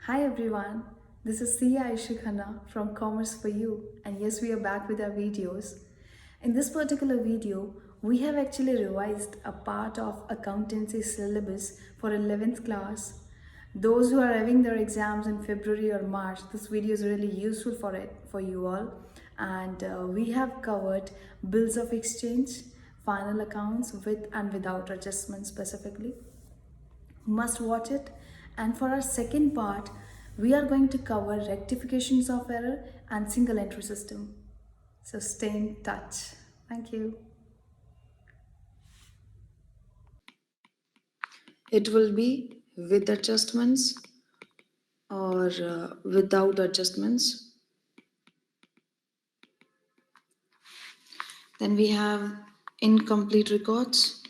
Hi everyone, this is Sia from Commerce for You, and yes, we are back with our videos. In this particular video, we have actually revised a part of accountancy syllabus for 11th class. Those who are having their exams in February or March, this video is really useful for you all. And we have covered bills of exchange, final accounts with and without adjustment specifically. Must watch it. And for our second part, we are going to cover rectifications of error and single entry system. So stay in touch. Thank you. It will be with adjustments or without adjustments. Then we have incomplete records.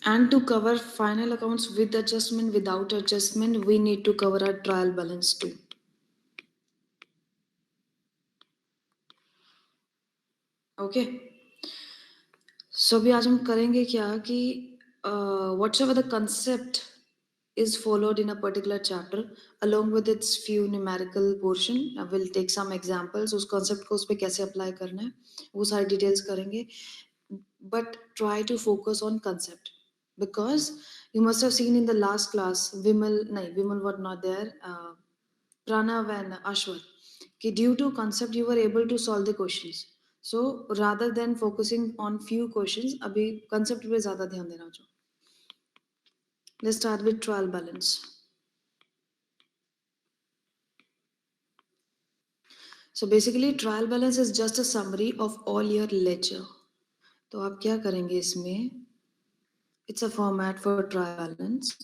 And to cover final accounts with adjustment, without adjustment, we need to cover our trial balance too. Okay. So अभी आज हम करेंगे क्या कि whatever the concept is followed in a particular chapter along with its few numerical portion. I will take some examples उस concept को उस पे कैसे apply करना है वो सारी details करेंगे. But try to focus on concept because you must have seen in the last class Vimal was not there, Pranav and Ashwar कि due to concept you were able to solve the questions. So rather than focusing on few questions अभी concept पे ज़्यादा ध्यान देना चाहिए. Let's start with trial balance. So basically trial balance is just a summary of all your ledger. तो आप क्या करेंगे इसमें? It's a format for trial balance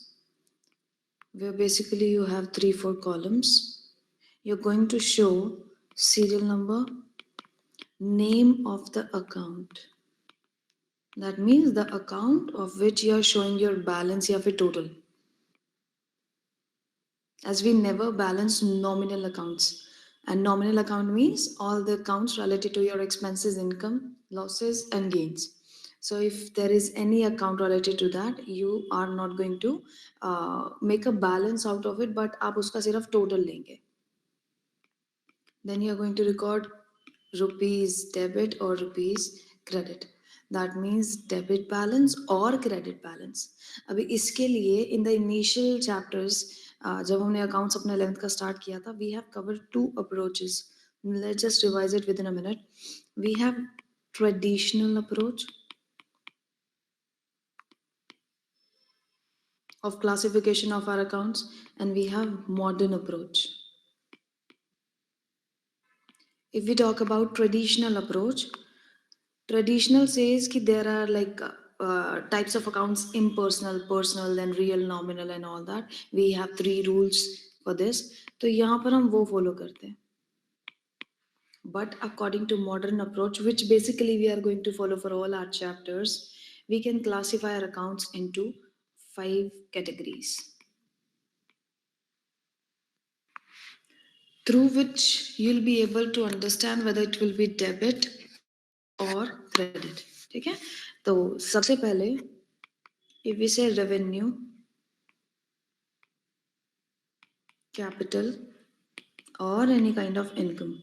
where basically you have 3-4 columns. You're going to show serial number, name of the account. That means the account of which you are showing your balance या फिर total. As we never balance nominal accounts. And nominal account means all the accounts related to your expenses, income, losses, and gains. So if there is any account related to that, you are not going to make a balance out of it, but आप उसका सिर्फ total लेंगे. Then you are going to record rupees debit or rupees credit. That means debit balance or credit balance. अभी इसके लिए in the initial chapters जब हमने accounts अपने 11th का start किया था, we have covered 2 approaches. Let's just revise it within a minute. We have traditional approach of classification of our accounts and we have modern approach. If we talk about traditional approach, traditional says that there are like types of accounts: impersonal, personal, then real, nominal, and all that. We have 3 rules for this. तो यहाँ पर हम वो follow करते हैं. But according to modern approach, which basically we are going to follow for all our chapters, we can classify our accounts into 5 categories, through which you'll be able to understand whether it will be debit or credit. ठीक है? तो सबसे पहले if we say revenue, capital, or any kind of income,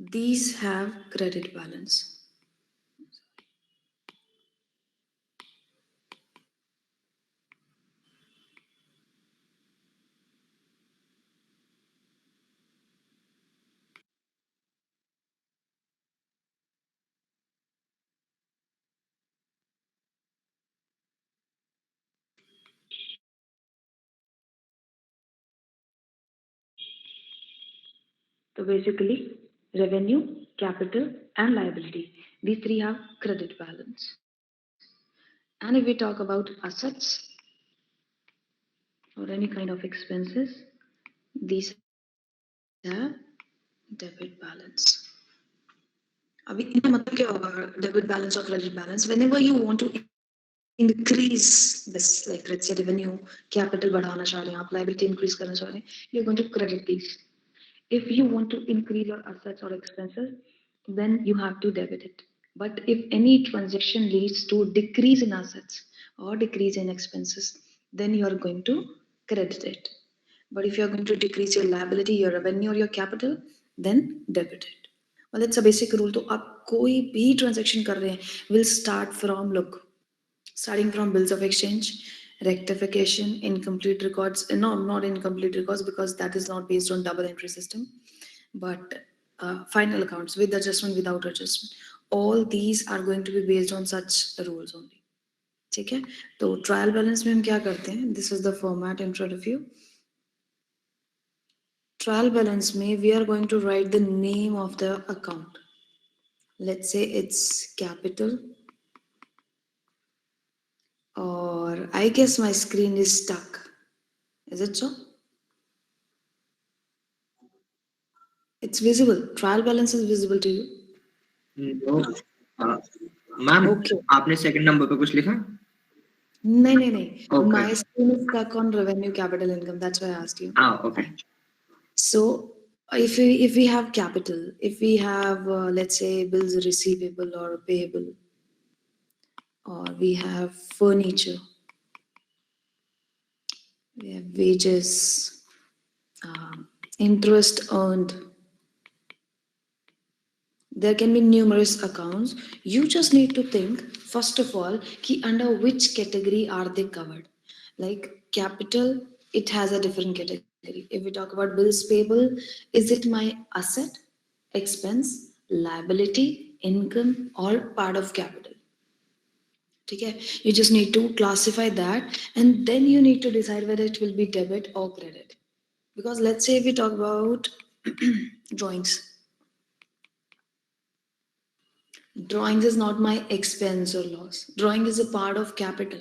these have credit balance. So basically, revenue, capital, and liability. These 3 have credit balance. And if we talk about assets or any kind of expenses, these have debit balance. अभी इनका मतलब क्या होगा debit balance और credit balance? Whenever you want to increase this, like let's say revenue, capital बढ़ाना चाह रहे हैं आप, liability increase करना चाह रहे हैं, you're going to credit these. If you want to increase your assets or expenses, then you have to debit it. But if any transaction leads to decrease in assets or decrease in expenses, then you are going to credit it. But if you are going to decrease your liability, your revenue, or your capital, then debit it. Well, it's a basic rule. तो आप कोई भी transaction कर रहे हैं, will start from, look, starting from bills of exchange, rectification, incomplete records. No, not incomplete records because that is not based on double entry system, but final accounts with adjustment, without adjustment. All these are going to be based on such rules only. ठीक है, तो trial balance में हम क्या करते हैं, this is the format in front of you. Trial balance में we are going to write the name of the account. Let's say it's capital, or I guess my screen is stuck. Is it so? It's visible. Trial balance is visible to you. No ma'am, Okay. आपने second number पे कुछ लिखा? नहीं नहीं नहीं. Okay. My screen is stuck on revenue capital income. That's why I asked you. Okay. So if we have capital, if we have let's say bills receivable or payable, or we have furniture, we have wages, interest earned. There can be numerous accounts. You just need to think, first of all, ki under which category are they covered? Like capital, it has a different category. If we talk about bills payable, is it my asset, expense, liability, income, or part of capital? Okay? You just need to classify that, and then you need to decide whether it will be debit or credit. Because let's say if we talk about drawings, drawings is not my expense or loss. Drawing is a part of capital,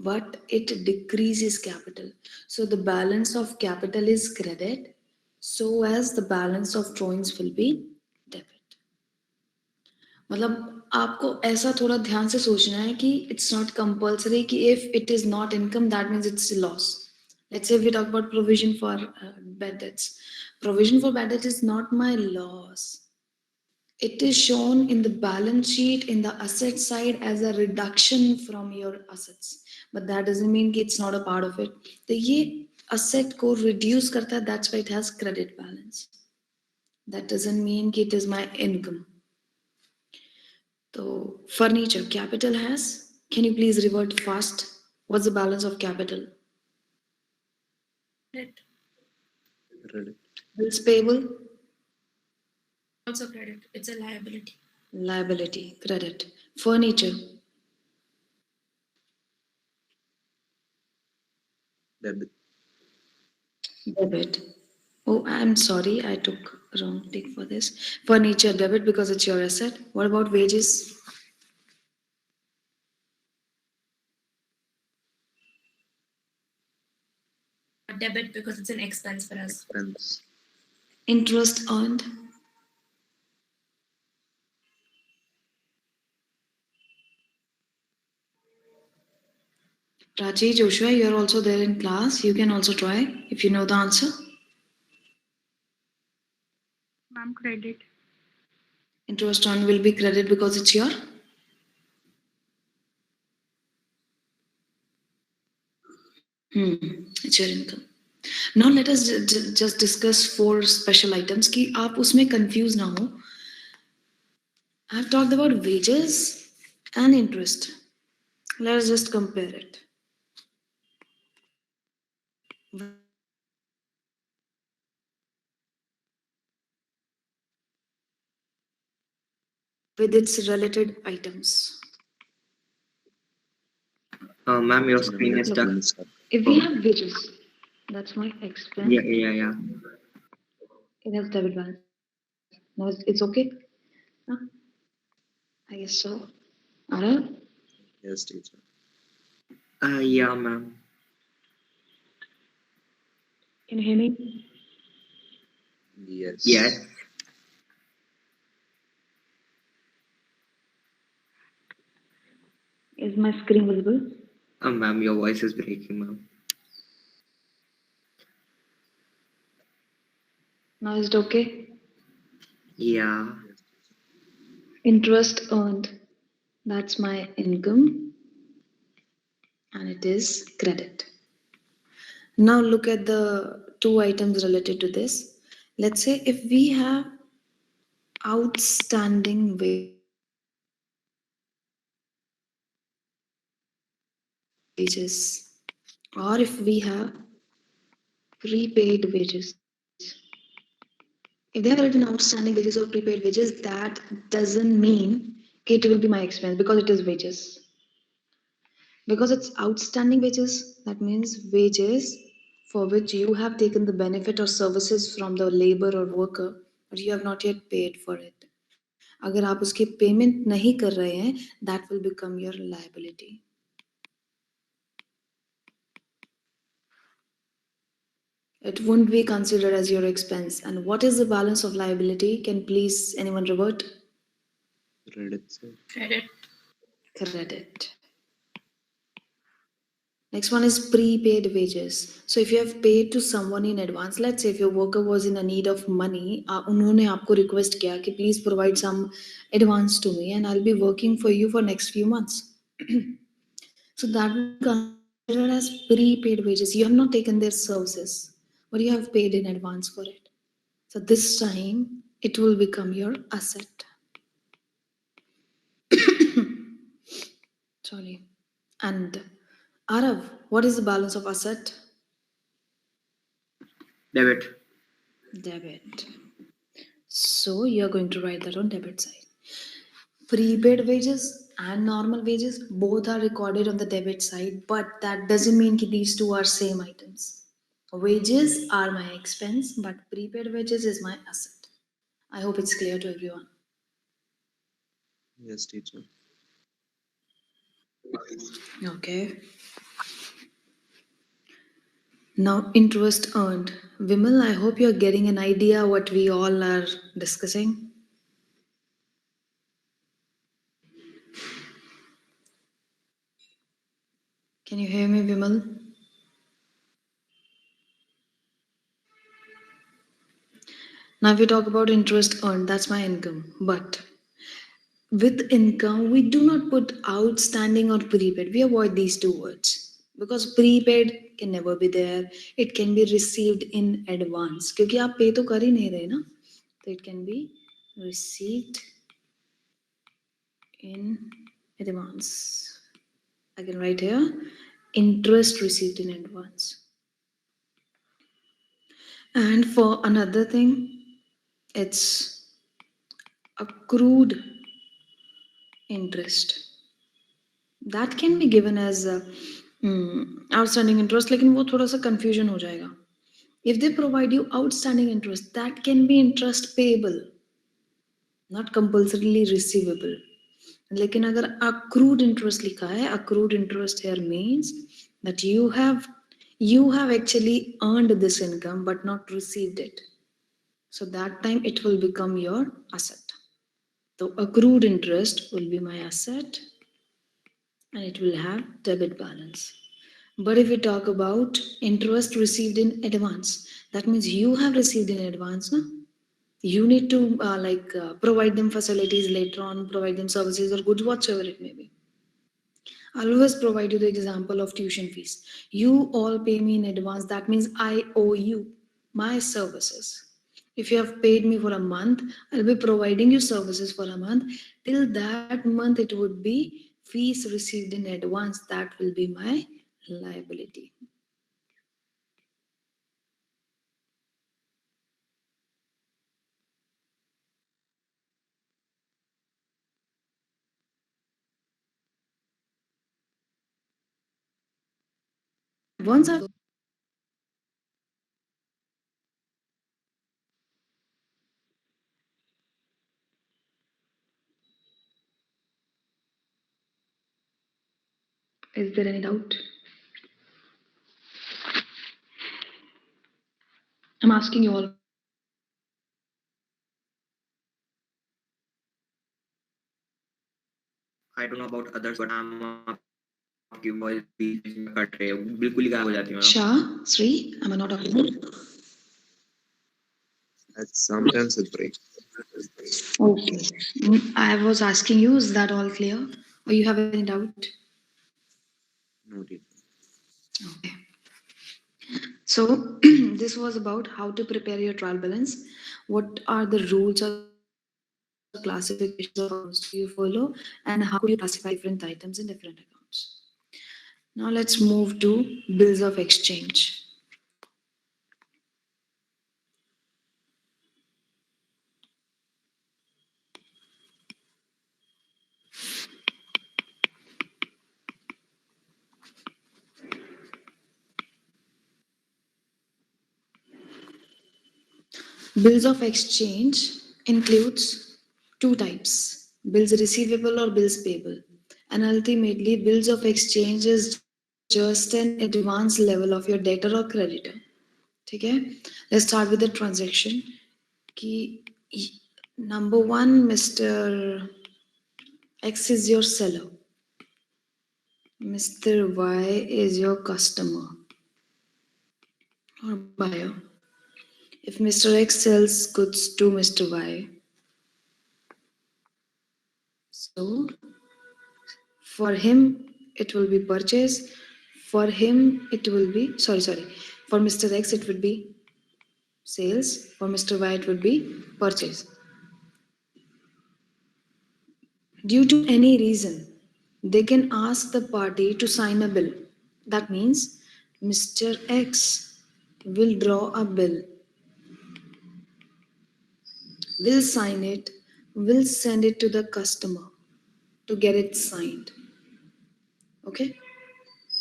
but it decreases capital. So the balance of capital is credit, so as the balance of drawings will be debit. मतलब आपको ऐसा थोड़ा ध्यान से सोचना है कि it's not compulsory कि if it is not income that means it's loss. Let's say we talk about provision for bad debts. Provision for bad debt is not my loss. It is shown in the balance sheet in the asset side as a reduction from your assets, but that doesn't mean कि it's not a part of it. तो ये asset को reduce करता है, that's why it has credit balance. That doesn't mean कि it is my income. So furniture capital has. Can you please revert fast? What's the balance of capital? Credit. Bills payable. Also credit. It's a liability. Liability, credit. Furniture. Debit. Debit. Oh, I'm sorry, I took wrong tick for this. Furniture debit because it's your asset. What about wages? Debit because it's an expense for us. Expense. Interest earned. Prachi, Joshua, you're also there in class. You can also try if you know the answer. Ma'am, credit. Interest earned will be credit because it's your. It's your income. Now let us just discuss four special items कि आप उसमें confuse ना हो. I've talked about wages and interest. Let us just compare it with its related items. Ma'am, your screen is stuck. If we have wages, that's my expense. Yeah. It has debit balance. Now it's okay. Huh? I guess so. Alright. Yes, teacher. Yeah, ma'am. Can you hear me? Yes. Is my screen visible? Ma'am, your voice is breaking, ma'am. Now is it okay? Yeah. Interest earned, that's my income, and it is credit. Now look at the two items related to this. Let's say if we have outstanding wages, or if we have prepaid wages. If they have written outstanding wages or prepaid wages, that doesn't mean it will be my expense because it is wages. Because it's outstanding wages, that means wages for which you have taken the benefit or services from the labor or worker, but you have not yet paid for it. अगर आप उसकी payment नहीं कर रहे हैं, that will become your liability. It won't be considered as your expense. And what is the balance of liability? Can please anyone revert? Credit, sir. Credit. Credit. Next one is prepaid wages. So if you have paid to someone in advance, let's say if your worker was in a need of money, उन्होंने आपको request किया कि please provide some advance to me and I'll be working for you for next few months. So that will be considered as prepaid wages. You have not taken their services, but you have paid in advance for it. So this time it will become your asset. Sorry. And Arav, what is the balance of asset? Debit. Debit. So you're going to write that on debit side. Prepaid wages and normal wages both are recorded on the debit side, but that doesn't mean that these two are same items. Wages are my expense, but prepaid wages is my asset. I hope it's clear to everyone. Yes, teacher. Okay. Now, interest earned. Vimal, I hope you're getting an idea what we all are discussing. Can you hear me, Vimal? Now, if we talk about interest earned, that's my income. But with income, we do not put outstanding or prepaid. We avoid these two words because prepaid can never be there. It can be received in advance. क्योंकि आप pay तो कर ही नहीं रहे ना, so it can be received in advance. I can write here interest received in advance. And for another thing, it's accrued interest. That can be given as outstanding interest, लेकिन वो थोड़ा सा confusion हो जाएगा. If they provide you outstanding interest, that can be interest payable, not compulsorily receivable. लेकिन अगर accrued interest लिखा है, accrued interest here means that you have actually earned this income but not received it. So that time it will become your asset. So accrued interest will be my asset and it will have debit balance. But if we talk about interest received in advance, that means you have received in advance, na? You need to provide them facilities later on, provide them services or goods, whatsoever it may be. I'll always provide you the example of tuition fees. You all pay me in advance, that means I owe you my services. If you have paid me for a month, I'll be providing you services for a month. Till that month, it would be fees received in advance. That will be my liability. Once I've Is there any doubt? I'm asking you all. I don't know about others, but I'm आपकी voice बीच बीच में cut रही है, बिल्कुल ही गायब हो जाती है ma'am. Shah, Sri, am I not audible? Sometimes it breaks. Okay. I was asking you, is that all clear? Or you have any doubt? Noted. Okay. So, this was about how to prepare your trial balance. What are the rules or classifications of accounts do you follow, and how could you classify different items in different accounts? Now, let's move to bills of exchange. Bills of exchange includes two types: bills receivable or bills payable. And ultimately, bills of exchange is just an advanced level of your debtor or creditor. ठीक है? Let's start with the transaction. कि number one, Mr. X is your seller. Mr. Y is your customer or buyer. If Mr. X sells goods to Mr. Y, so for him it will be purchase. For him it will be sorry. For Mr. X it would be sales. For Mr. Y it would be purchase. Due to any reason, they can ask the party to sign a bill. That means Mr. X will draw a bill, will sign it, will send it to the customer to get it signed. Okay?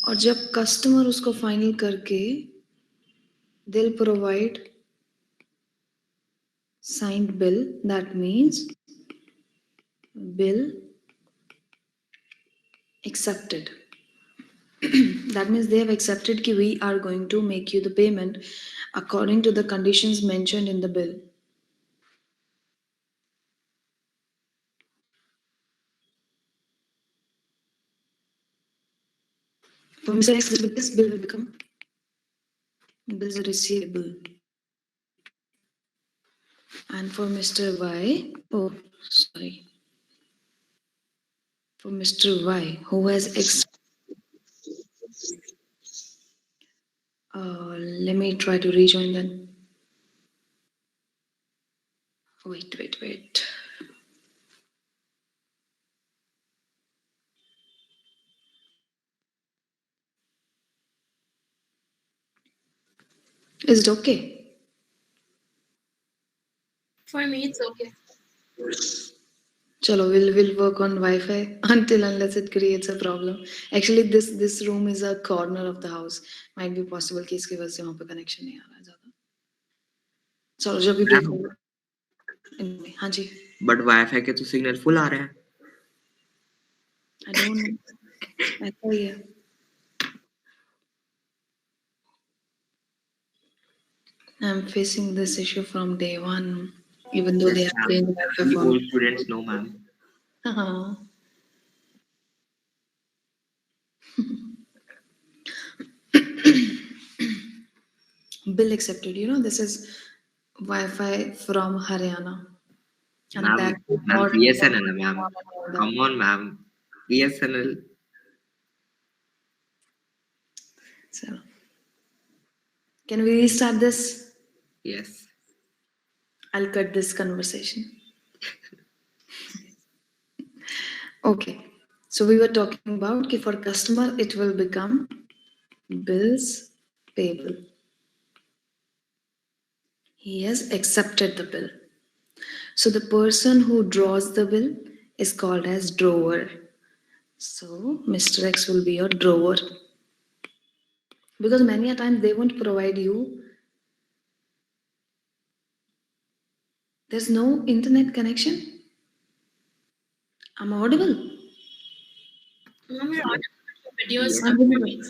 और जब customer उसको final करके they'll provide signed bill. That means bill accepted. That means they have accepted that we are going to make you the payment according to the conditions mentioned in the bill. For Mr. X, this bill will become bills receivable. And for Mr. Y, oh, sorry. For Mr. Y, who has let me try to rejoin then. Wait. Is it okay? For me, it's okay. Chalo, we'll work on Wi-Fi until unless it creates a problem. Actually, this room is a corner of the house. Might be possible कि इसकी वजह से वहाँ पे connection नहीं आ रहा है ज़्यादा. चलो जब भी break होगा. हाँ जी. बट वाईफाई के तो सिग्नल फुल आ रहे हैं. I don't know. ऐसा ही है. I'm facing this issue from day one, even though they Yes, have ma'am. changed Wi-Fi We for old me. students know, ma'am. हाँ. Bill accepted. You know, this is Wi-Fi from Haryana. And Ma'am, that is ma'am, not BSNL, ma'am. all that. Come on, ma'am. BSNL. So, can we restart this? Yes. I'll cut this conversation. Okay. So we were talking about कि for customer it will become bills payable. He has accepted the bill. So the person who draws the bill is called as drawer. So Mr. X will be your drawer. Because many a times they won't provide you. There's no internet connection. I'm audible. Mom, your audio video is Yes. stuck for me.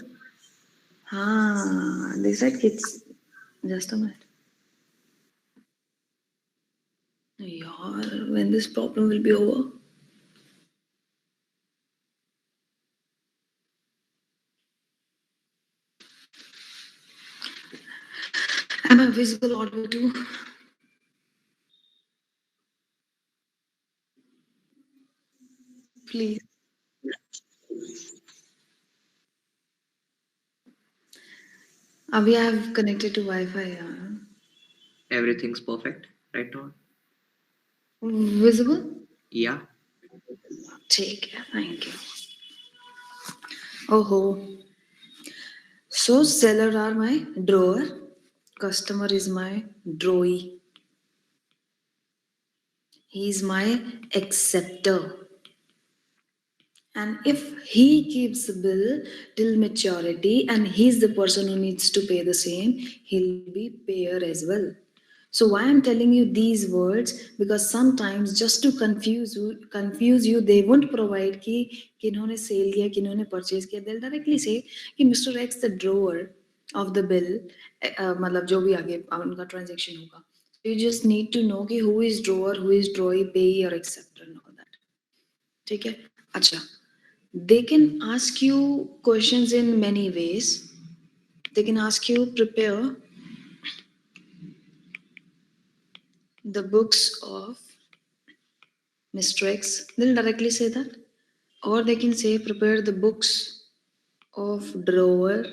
They said kids. Just a minute. Yaar, when this problem will be over? Am I visible audible too? Please. Abhi, I have connected to Wi-Fi. Everything's perfect right now. Visible? Yeah. ठीक है, thank you. Oh ho. So seller are my drawer, customer is my drawee. He is my acceptor. And if he keeps the bill till maturity and he's the person who needs to pay the same, he'll be payer as well. So why I'm telling you these words? Because sometimes just to confuse you, they won't provide कि किन्होंने sale किया, किन्होंने purchase किया. They'll directly say कि Mr. X the drawer of the bill, मतलब जो भी आगे उनका transaction होगा. So you just need to know कि who is drawer, who is drawee, payee or acceptor and all that. ठीक है? अच्छा. They can ask you questions in many ways. They can ask you prepare the books of Mr. X. They'll directly say that. Or they can say prepare the books of drawer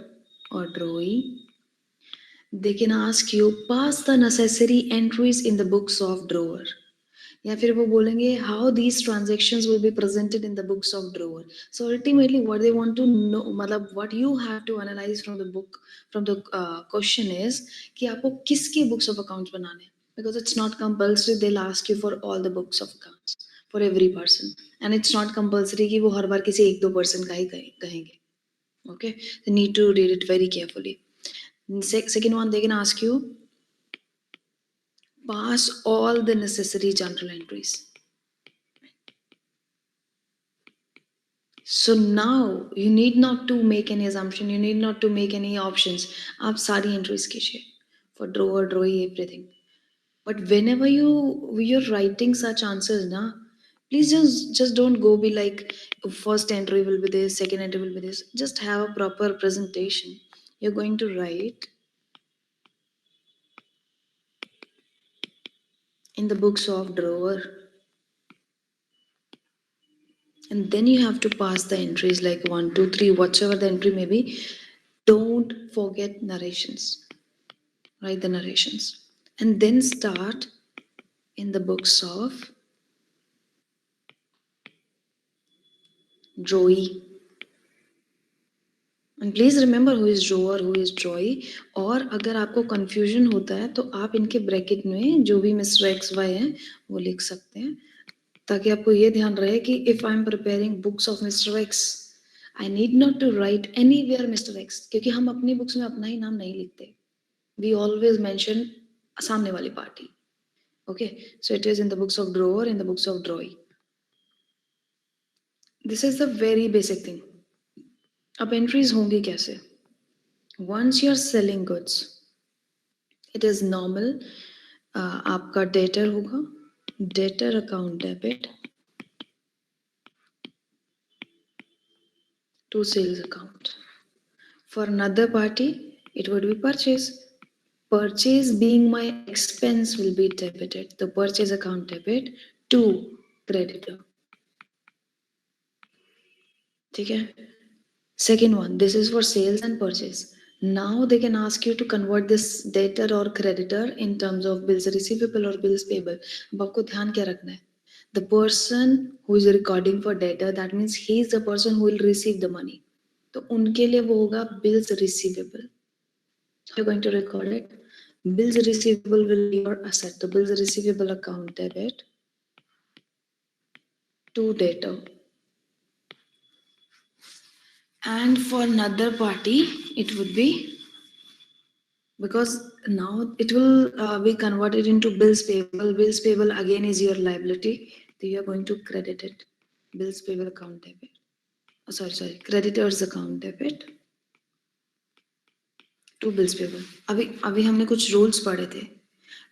or drawee. They can ask you pass the necessary entries in the books of drawer. या फिर वो बोलेंगे how these transactions will be presented in the books of drawer. So ultimately what they want to know, मतलब what you have to analyze from the book, from the question is कि आपको किसके books of accounts बनाने हैं, because it's not compulsory. They'll ask you for all the books of accounts for every person, and it's not compulsory कि वो हर बार किसी एक दो person का ही कहेंगे. Okay, you need to read it very carefully. Second one, they can ask you pass all the necessary journal entries. So now you need not to make any assumption, you need not to make any options. आप सारी entries कीजिए for drawer, drawee, everything. But whenever you're writing such answers, na, please just don't go be like first entry will be this, second entry will be this. Just have a proper presentation. You're going to write in the books of drawer, and then you have to pass the entries like 1, 2, 3, whatever the entry may be. Don't forget narrations. Write the narrations and then start in the books of drawee. And please remember who is drawer, who is drawee. और अगर आपको confusion होता है तो आप इनके bracket में जो भी Mr. XY है वो लिख सकते हैं, ताकि आपको ये ध्यान रहे कि if I am preparing books of Mr. X, I need not to write anywhere Mr. X, क्योंकि हम अपनी books में अपना ही नाम नहीं लिखते. We always mention सामने वाली party. Okay, so it is in the books of drawer, in the books of drawee. This is the very basic thing. अब entries होंगी कैसे? Once you are selling goods, it is normal. आपका debtor होगा, debtor account debit to sales account. For another party, it would be purchase. Purchase being my expense will be debited. The purchase account debit to creditor. ठीक है? Second one, this is for sales and purchase. Now they can ask you to convert this debtor or creditor in terms of bills receivable or bills payable. अब आपको ध्यान क्या रखना है? The person who is recording for debtor, that means he is the person who will receive the money. तो उनके लिए वो होगा bills receivable. You're going to record it. Bills receivable will be your asset. The bills receivable account debit to debtor. And for another party, it would be, because now it will be converted into bills payable. Bills payable again is your liability, so you are going to credit it. Bills payable account debit. Oh, sorry, creditors account debit to bills payable. अभी हमने कुछ rules पढ़े थे.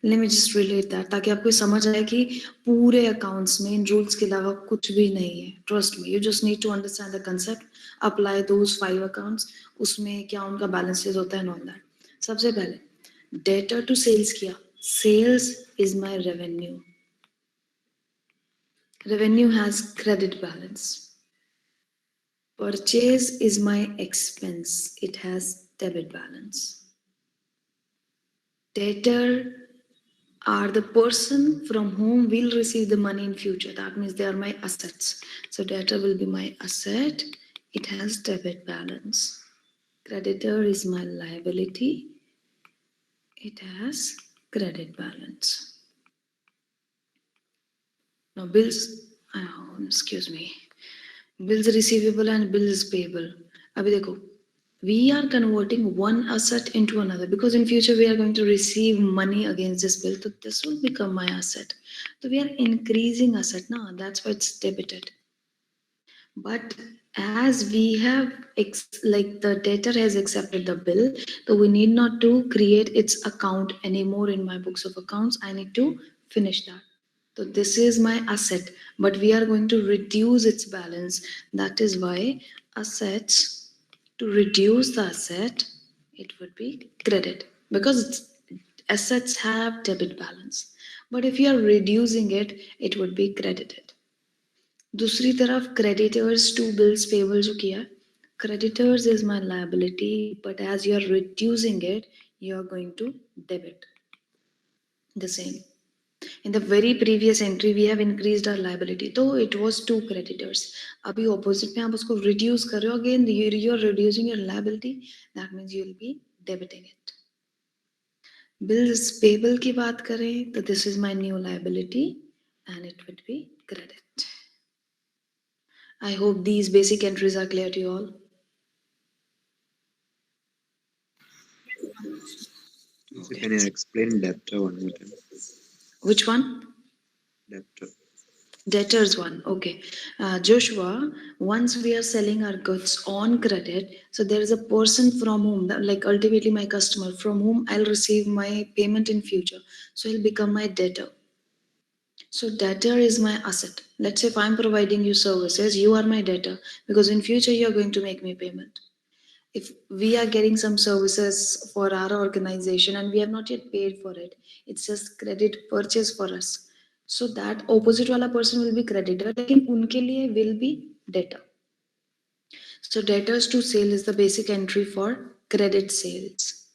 Let me just relate that, ताकि आपको समझ आए कि पूरे अकाउंट्स में इन रूल्स के अलावा कुछ भी नहीं है. Trust me, you just need to understand the concept, apply those 5 accounts, उसमें क्या उनका बैलेंसेस होता है, ऑल दैट. सबसे पहले डेटर टू सेल्स किया, sales is my revenue. Revenue has credit balance. Purchase is my expense. It has debit balance. Debtor are the person from whom we'll receive the money in future. That means they are my assets. So debtor will be my asset. It has debit balance. Creditor is my liability. It has credit balance. Now bills, excuse me. Bills receivable and bills payable. अभी देखो, we are converting one asset into another because in future we are going to receive money against this bill. So this will become my asset. So we are increasing asset now. That's why it's debited. But as we have like the debtor has accepted the bill, so we need not to create its account anymore in my books of accounts. I need to finish that. So this is my asset, but we are going to reduce its balance. That is why assets, to reduce the asset, it would be credit because assets have debit balance. But if you are reducing it, it would be credited. दूसरी तरफ creditors to bills payable जो किया, creditors is my liability, but as you are reducing it, you are going to debit the same. In the very previous entry, we have increased our liability, so it was two creditors. अभी opposite में आप उसको reduce कर रहे हो, again you are reducing your liability. That means you will be debiting it. Bills payable की बात करें तो this is my new liability and it would be credit. I hope these basic entries are clear to you all. So can you explain debtor one more time? Which one? Debtor. Debtors one. Okay. Joshua, once we are selling our goods on credit, so there is a person from whom, like ultimately my customer, from whom I'll receive my payment in future. So he'll become my debtor. So debtor is my asset. Let's say if I'm providing you services, you are my debtor because in future you are going to make me payment. If we are getting some services for our organization and we have not yet paid for it, it's just credit purchase for us. So that opposite wala person will be creditor, लेकिन उनके लिए will be debtor. So debtors to sale is the basic entry for credit sales.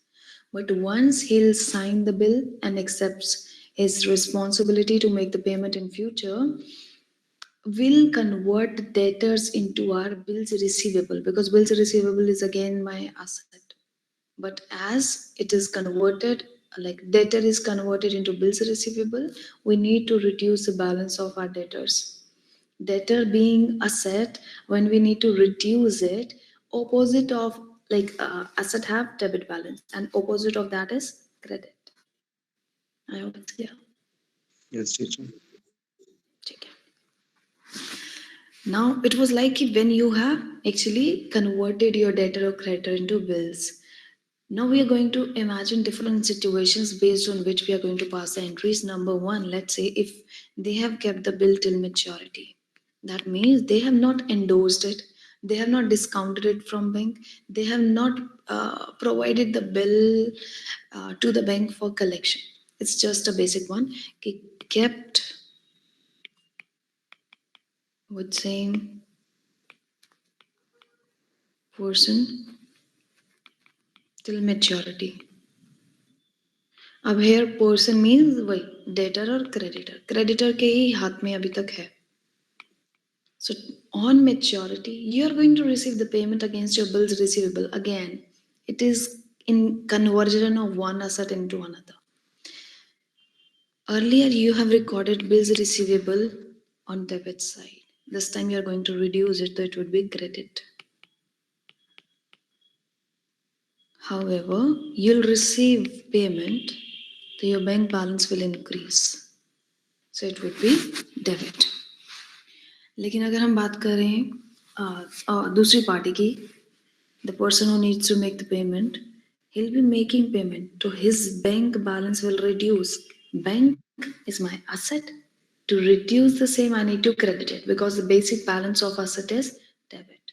But once he'll sign the bill and accepts his responsibility to make the payment in future, we'll convert debtors into our bills receivable because bills receivable is again my asset. But as it is converted, like debtor is converted into bills receivable, we need to reduce the balance of our debtors. Debtor being asset, when we need to reduce it, opposite of like asset have debit balance and opposite of that is credit. I hope it's clear. Yes, teacher. Okay. Now it was like when you have actually converted your debtor or creditor into bills. Now we are going to imagine different situations based on which we are going to pass the entries. Number one, let's say if they have kept the bill till maturity. That means they have not endorsed it, they have not discounted it from bank, they have not provided the bill to the bank for collection. It's just a basic one. Kept with same person till maturity. अब here person means वही debtor और creditor. Creditor के ही हाथ में अभी तक है. So on maturity, you are going to receive the payment against your bills receivable. Again, it is in conversion of one asset into another. Earlier, you have recorded bills receivable on debit side. This time, you are going to reduce it, so it would be credit. However, you'll receive payment, so your bank balance will increase. So it would be debit. लेकिन अगर हम बात करें दूसरी party की, the person who needs to make the payment, he'll be making payment, so his bank balance will reduce. Bank is my asset. To reduce the same, I need to credit it because the basic balance of asset is debit.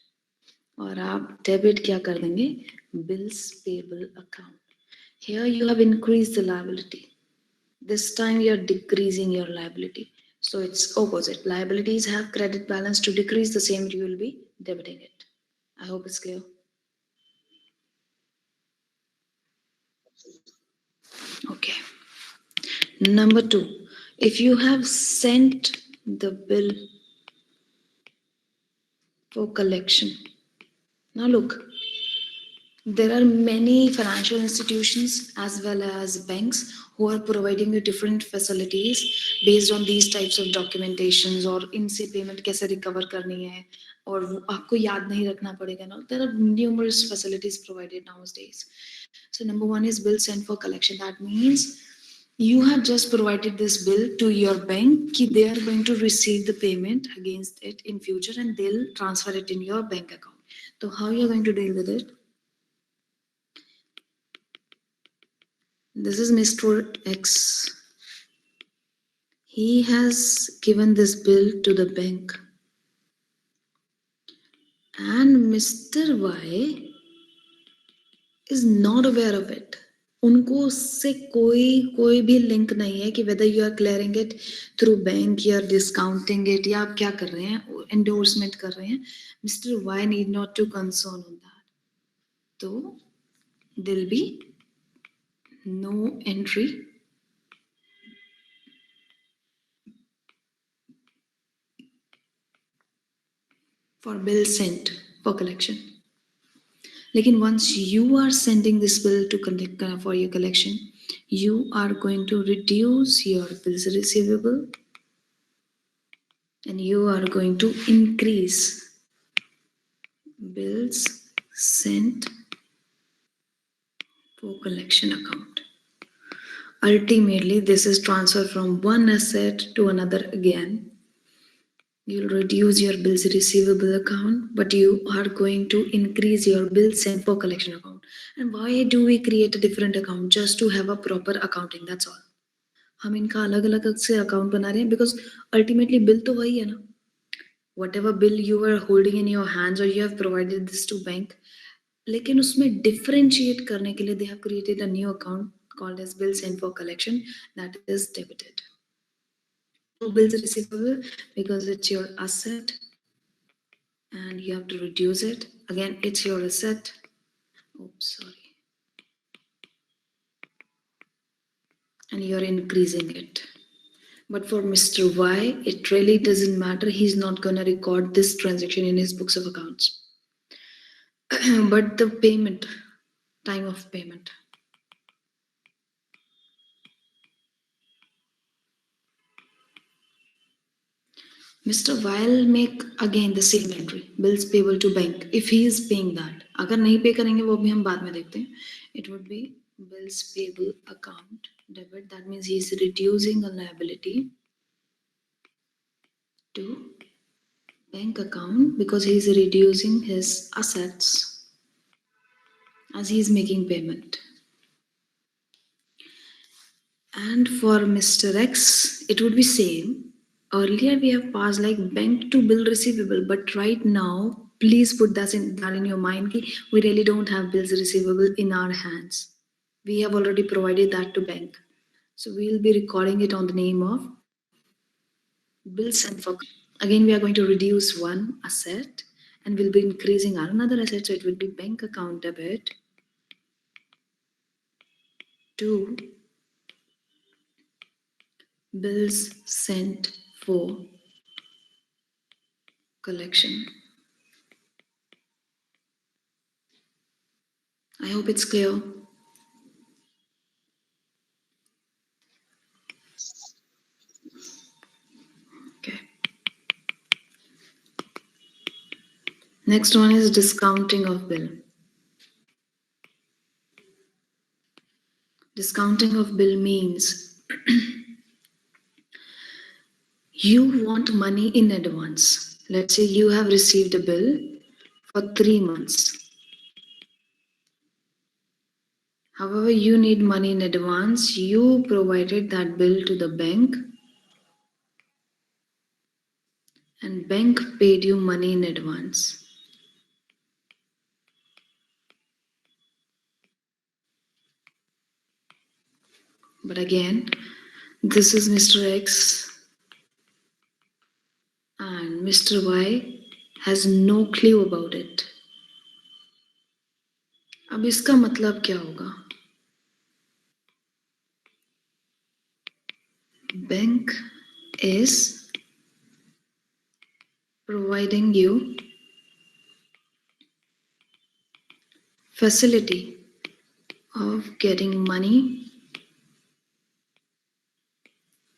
और आप debit क्या कर देंगे? Bills payable account. Here you have increased the liability. This time you are decreasing your liability. So it's opposite. Liabilities have credit balance. To decrease the same, you will be debiting it. I hope it's clear. Okay. Number 2, if you have sent the bill for collection. Now look, there are many financial institutions as well as banks who are providing you different facilities based on these types of documentations और इनसे payment कैसे recover करनी है और वो आपको याद नहीं रखना पड़ेगा ना. There are numerous facilities provided nowadays. So number 1 is bill sent for collection. That means you have just provided this bill to your bank कि they are going to receive the payment against it in future and they'll transfer it in your bank account. So how you are going to deal with it? This is Mr. X. He has given this bill to the bank. And Mr. Y is not aware of it. उनको उससे कोई भी link नहीं है कि whether you are clearing it through bank या discounting it या आप क्या कर रहे हैं, endorsement कर रहे हैं. Mr. Y need not to concern on that. तो there will be no entry for bill sent for collection. लेकिन once you are sending this bill to collect for your collection, you are going to reduce your bills receivable and you are going to increase bills sent for collection account. Ultimately, this is transfer from one asset to another again. You'll reduce your bills receivable account, but you are going to increase your bills sent for collection account. And why do we create a different account? Just to have a proper accounting, that's all. हम इनका अलग अलग से account बना रहे हैं because ultimately bill तो वही है ना. Whatever bill you are holding in your hands or you have provided this to bank, लेकिन उसमें differentiate करने के लिए they have created a new account called as bill sent for collection that is debited. No bills receivable because it's your asset and you have to reduce it. Again, it's your asset. Oops, sorry. And you're increasing it. But for Mr. Y, it really doesn't matter. He's not gonna record this transaction in his books of accounts. But the payment, time of payment. Mr. Y will make again the same entry, bills payable to bank, if he is paying that. अगर नहीं पे करेंगे वो भी हम बाद में देखते हैं. It would be bills payable account debit. That means he is reducing a liability to bank account because he is reducing his assets as he is making payment. And for Mr. X, it would be same. Earlier we have passed like bank to bill receivable, but right now, please put that in your mind कि we really don't have bills receivable in our hands. We have already provided that to bank. So we will be recording it on the name of bills and for. Again, we are going to reduce one asset and we'll be increasing another asset. So it will be bank account debit to bills sent for collection. I hope it's clear. Okay. Next one is discounting of bill. Discounting of bill means you want money in advance. Let's say you have received a bill for 3 months. However, you need money in advance. You provided that bill to the bank and bank paid you money in advance. But again, this is Mr. X. Mr. Y has no clue about it. अब इसका मतलब क्या होगा? Bank is providing you facility of getting money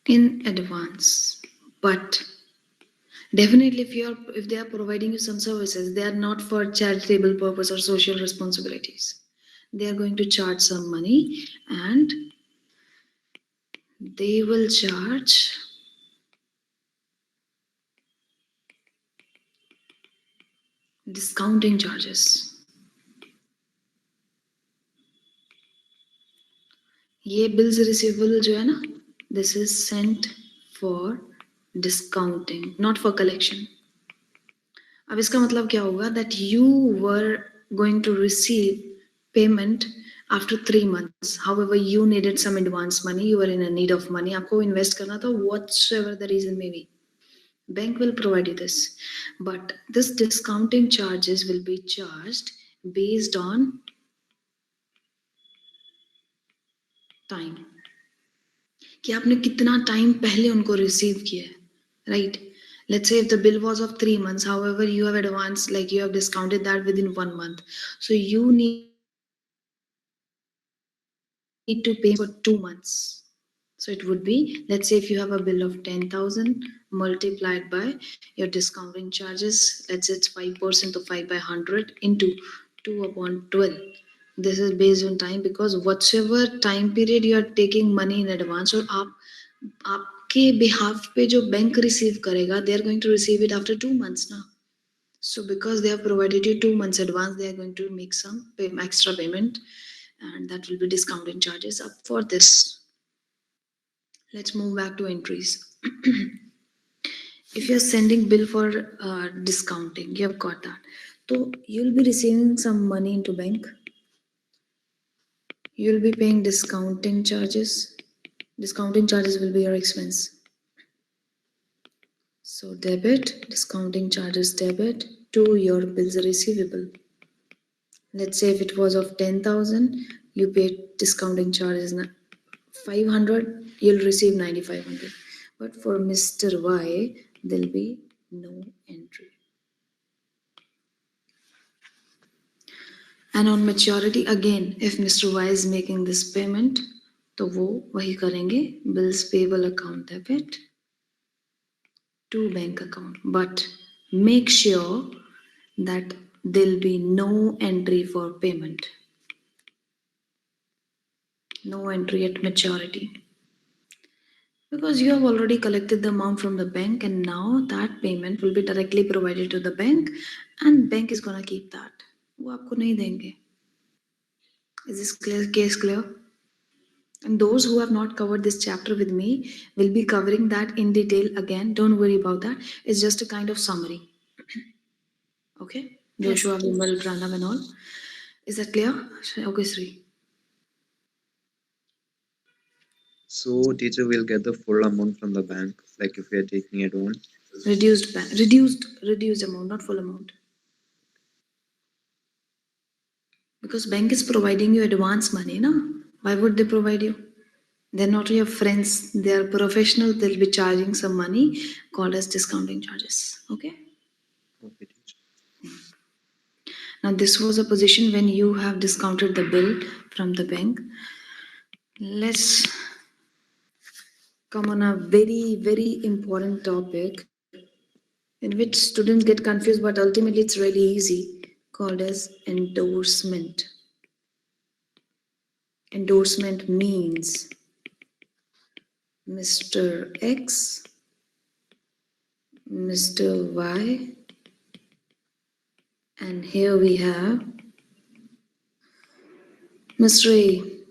in advance, but definitely if they are providing you some services, they are not for charitable purpose or social responsibilities. They are going to charge some money, and they will charge discounting charges. ये bills receivable जो है ना, this is sent for discounting, not for collection. अब इसका मतलब क्या होगा? That you were going to receive payment after 3 months. However, you needed some advance money. You were in a need of money. आपको invest करना था, whatsoever the reason may be. Bank will provide you this, but this discounting charges will be charged based on time. कि आपने कितना time पहले उनको receive किया है, right? Let's say if the bill was of 3 months, however, you have advanced, like you have discounted that within 1 month. So you need to pay for 2 months. So it would be, let's say if you have a bill of 10,000 multiplied by your discounting charges, let's say it's 5%, to 5 by 100 into 2 upon 12. This is based on time, because whatsoever time period you are taking money in advance, और आपके behalf पे जो bank receive करेगा, they are going to receive it after 2 months now. So because they have provided you 2 months advance, they are going to make some extra payment, and that will be discounting charges up for this. Let's move back to entries. If you're sending bill for discounting, you have got that. So you'll be receiving some money into bank. You'll be paying discounting charges. Discounting charges will be your expense. So debit, discounting charges debit to your bills receivable. Let's say if it was of 10,000, you paid discounting charges 500, you'll receive 9,500. But for Mr. Y, there'll be no entry. And on maturity, again, if Mr. Y is making this payment, तो वो वही करेंगे, bills payable account debit to bank account. But make sure that there'll be no entry for payment. No entry at maturity. Because you have already collected the amount from the bank, and now that payment will be directly provided to the bank, and bank is gonna keep that. वो आपको नहीं देंगे. Is this case clear? And those who have not covered this chapter with me will be covering that in detail again. Don't worry about that. It's just a kind of summary. Okay? Joshua, Vimal, Pranav and all. Is that clear? Okay, Sri. So teacher will get the full amount from the bank, like if we are taking advance. Reduced amount, not full amount. Because bank is providing you advance money, no? Why would they provide you? They're not your friends. They are professional. They'll be charging some money called as discounting charges. Okay? Okay, teacher. Now this was a position when you have discounted the bill from the bank. Let's come on a very, very important topic in which students get confused, but ultimately it's really easy, called as endorsement. Endorsement means Mr. X, Mr. Y, and here we have Mr. A.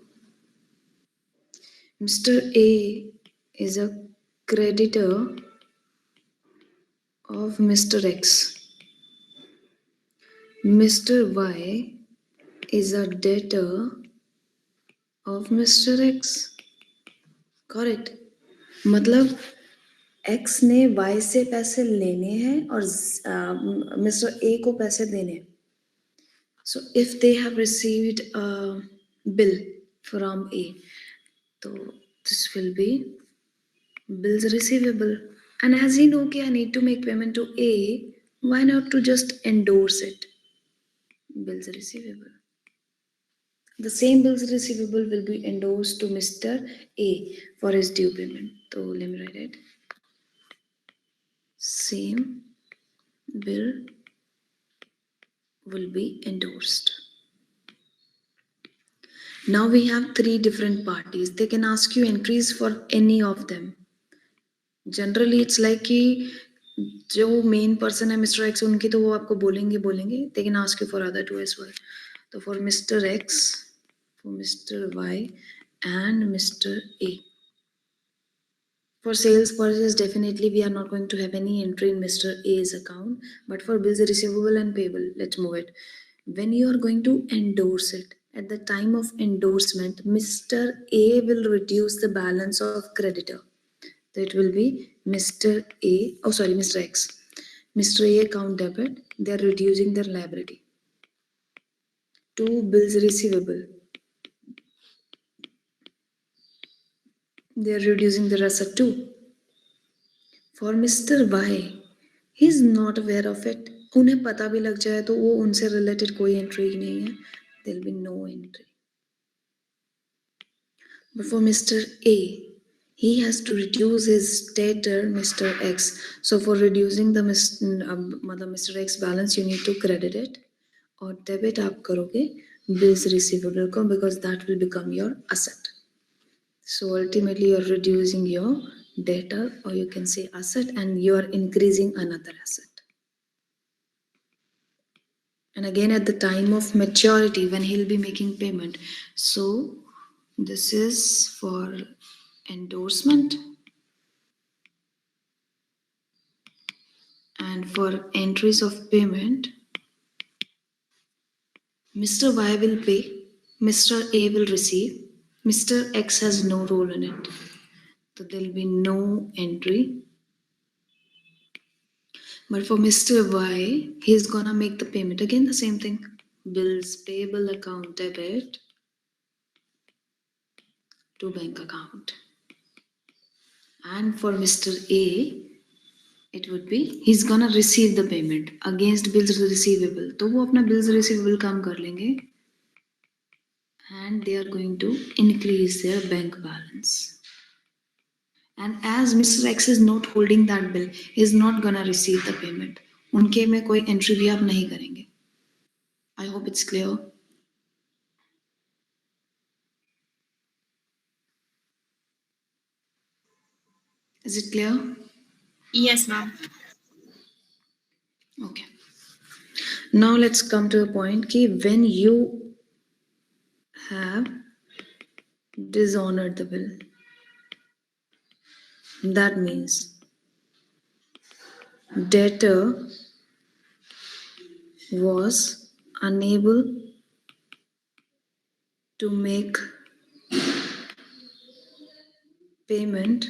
Mr. A is a creditor of Mr. X. Mr. Y is a debtor of Mr. X. Correct. मतलब x ने Y से पैसे लेने हैं और mister A को पैसे देने हैं. So if they have received a bill from A, so this will be bills receivable. And as you know, okay, I need to make payment to A, why not to just endorse it? Bills receivable. The same bills receivable will be endorsed to Mr. A for his due payment. So let me write it. Same bill will be endorsed. Now we have three different parties. They can ask you entries for any of them. Generally it's like कि जो main person है mister X उनकी तो वो आपको बोलेंगे they can ask you for other two as well. तो for mister X, for mister Y and Mr. A. For sales purchase, definitely we are not going to have any entry in Mr. A's account. But for bills receivable and payable, let's move it. When you are going to endorse it, at the time of endorsement, Mr. A will reduce the balance of creditor. So it will be Mr. A, oh sorry, Mr. X. Mr. A account debit, they are reducing their liability. To bills receivable, they are reducing their asset too. For Mr. Y, he is not aware of it. उन्हें पता भी लग जाए तो वो उनसे related कोई entry ही नहीं है. There will be no entry. But for Mr. A, he has to reduce his debtor, Mr. X. So for reducing the Mr. X balance, you need to credit it. और debit आप करोगे bills receivable को because that will become your asset. So ultimately you are reducing your debtor or you can say asset and you are increasing another asset. And again at the time of maturity when he'll be making payment. So this is for endorsement and for entries of payment. Mr. Y will pay, Mr. A will receive, Mr. X has no role in it. So there will be no entry. But for Mr. Y, he's gonna make the payment. Again, the same thing. Bills payable account debit to bank account. And for Mr. A, it would be he's gonna receive the payment against bills receivable. तो वो अपना bills receivable काम कर लेंगे. And they are going to increase their bank balance. And as Mr. X is not holding that bill, he is not gonna receive the payment. उनके में कोई entry भी आप नहीं करेंगे. I hope it's clear. Is it clear? Yes, ma'am. Okay. Now let's come to the point कि when you have dishonored the bill, that means debtor was unable to make payment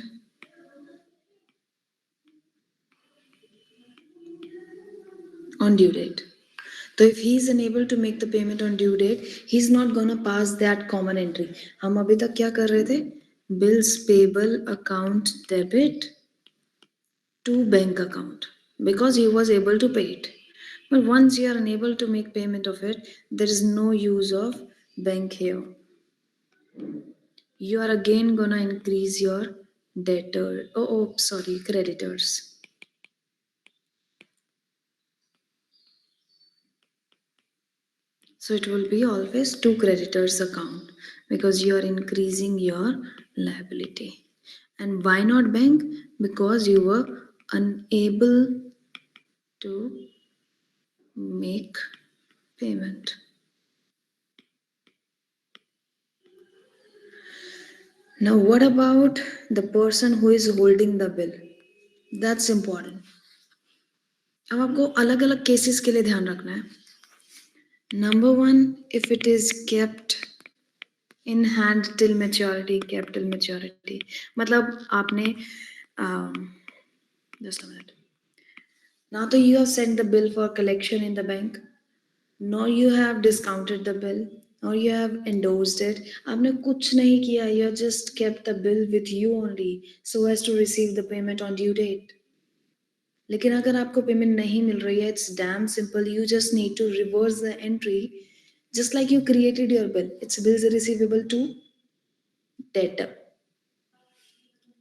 on due date. So if he is unable to make the payment on due date, he's not gonna pass that common entry. हम अभी तक क्या कर रहे थे? Bills payable account debit to bank account because he was able to pay it. But once you are unable to make payment of it, there is no use of bank here. You are again gonna increase your debtor. Sorry, creditors. So it will be always to creditors account because you are increasing your liability. And why not bank? Because you were unable to make payment. Now, what about the person who is holding the bill? That's important. अब आपको अलग अलग cases के लिए ध्यान रखना है. Number one, if it is kept in hand till maturity, kept till maturity. मतलब आपने Just a minute. Now that you have sent the bill for collection in the bank, nor you have discounted the bill, nor you have endorsed it. आपने कुछ नहीं किया. You have just kept the bill with you only so as to receive the payment on due date. लेकिन अगर आपको payment नहीं मिल रही है, it's damn simple. You just need to reverse the entry, just like you created your bill. It's bills receivable to debtor.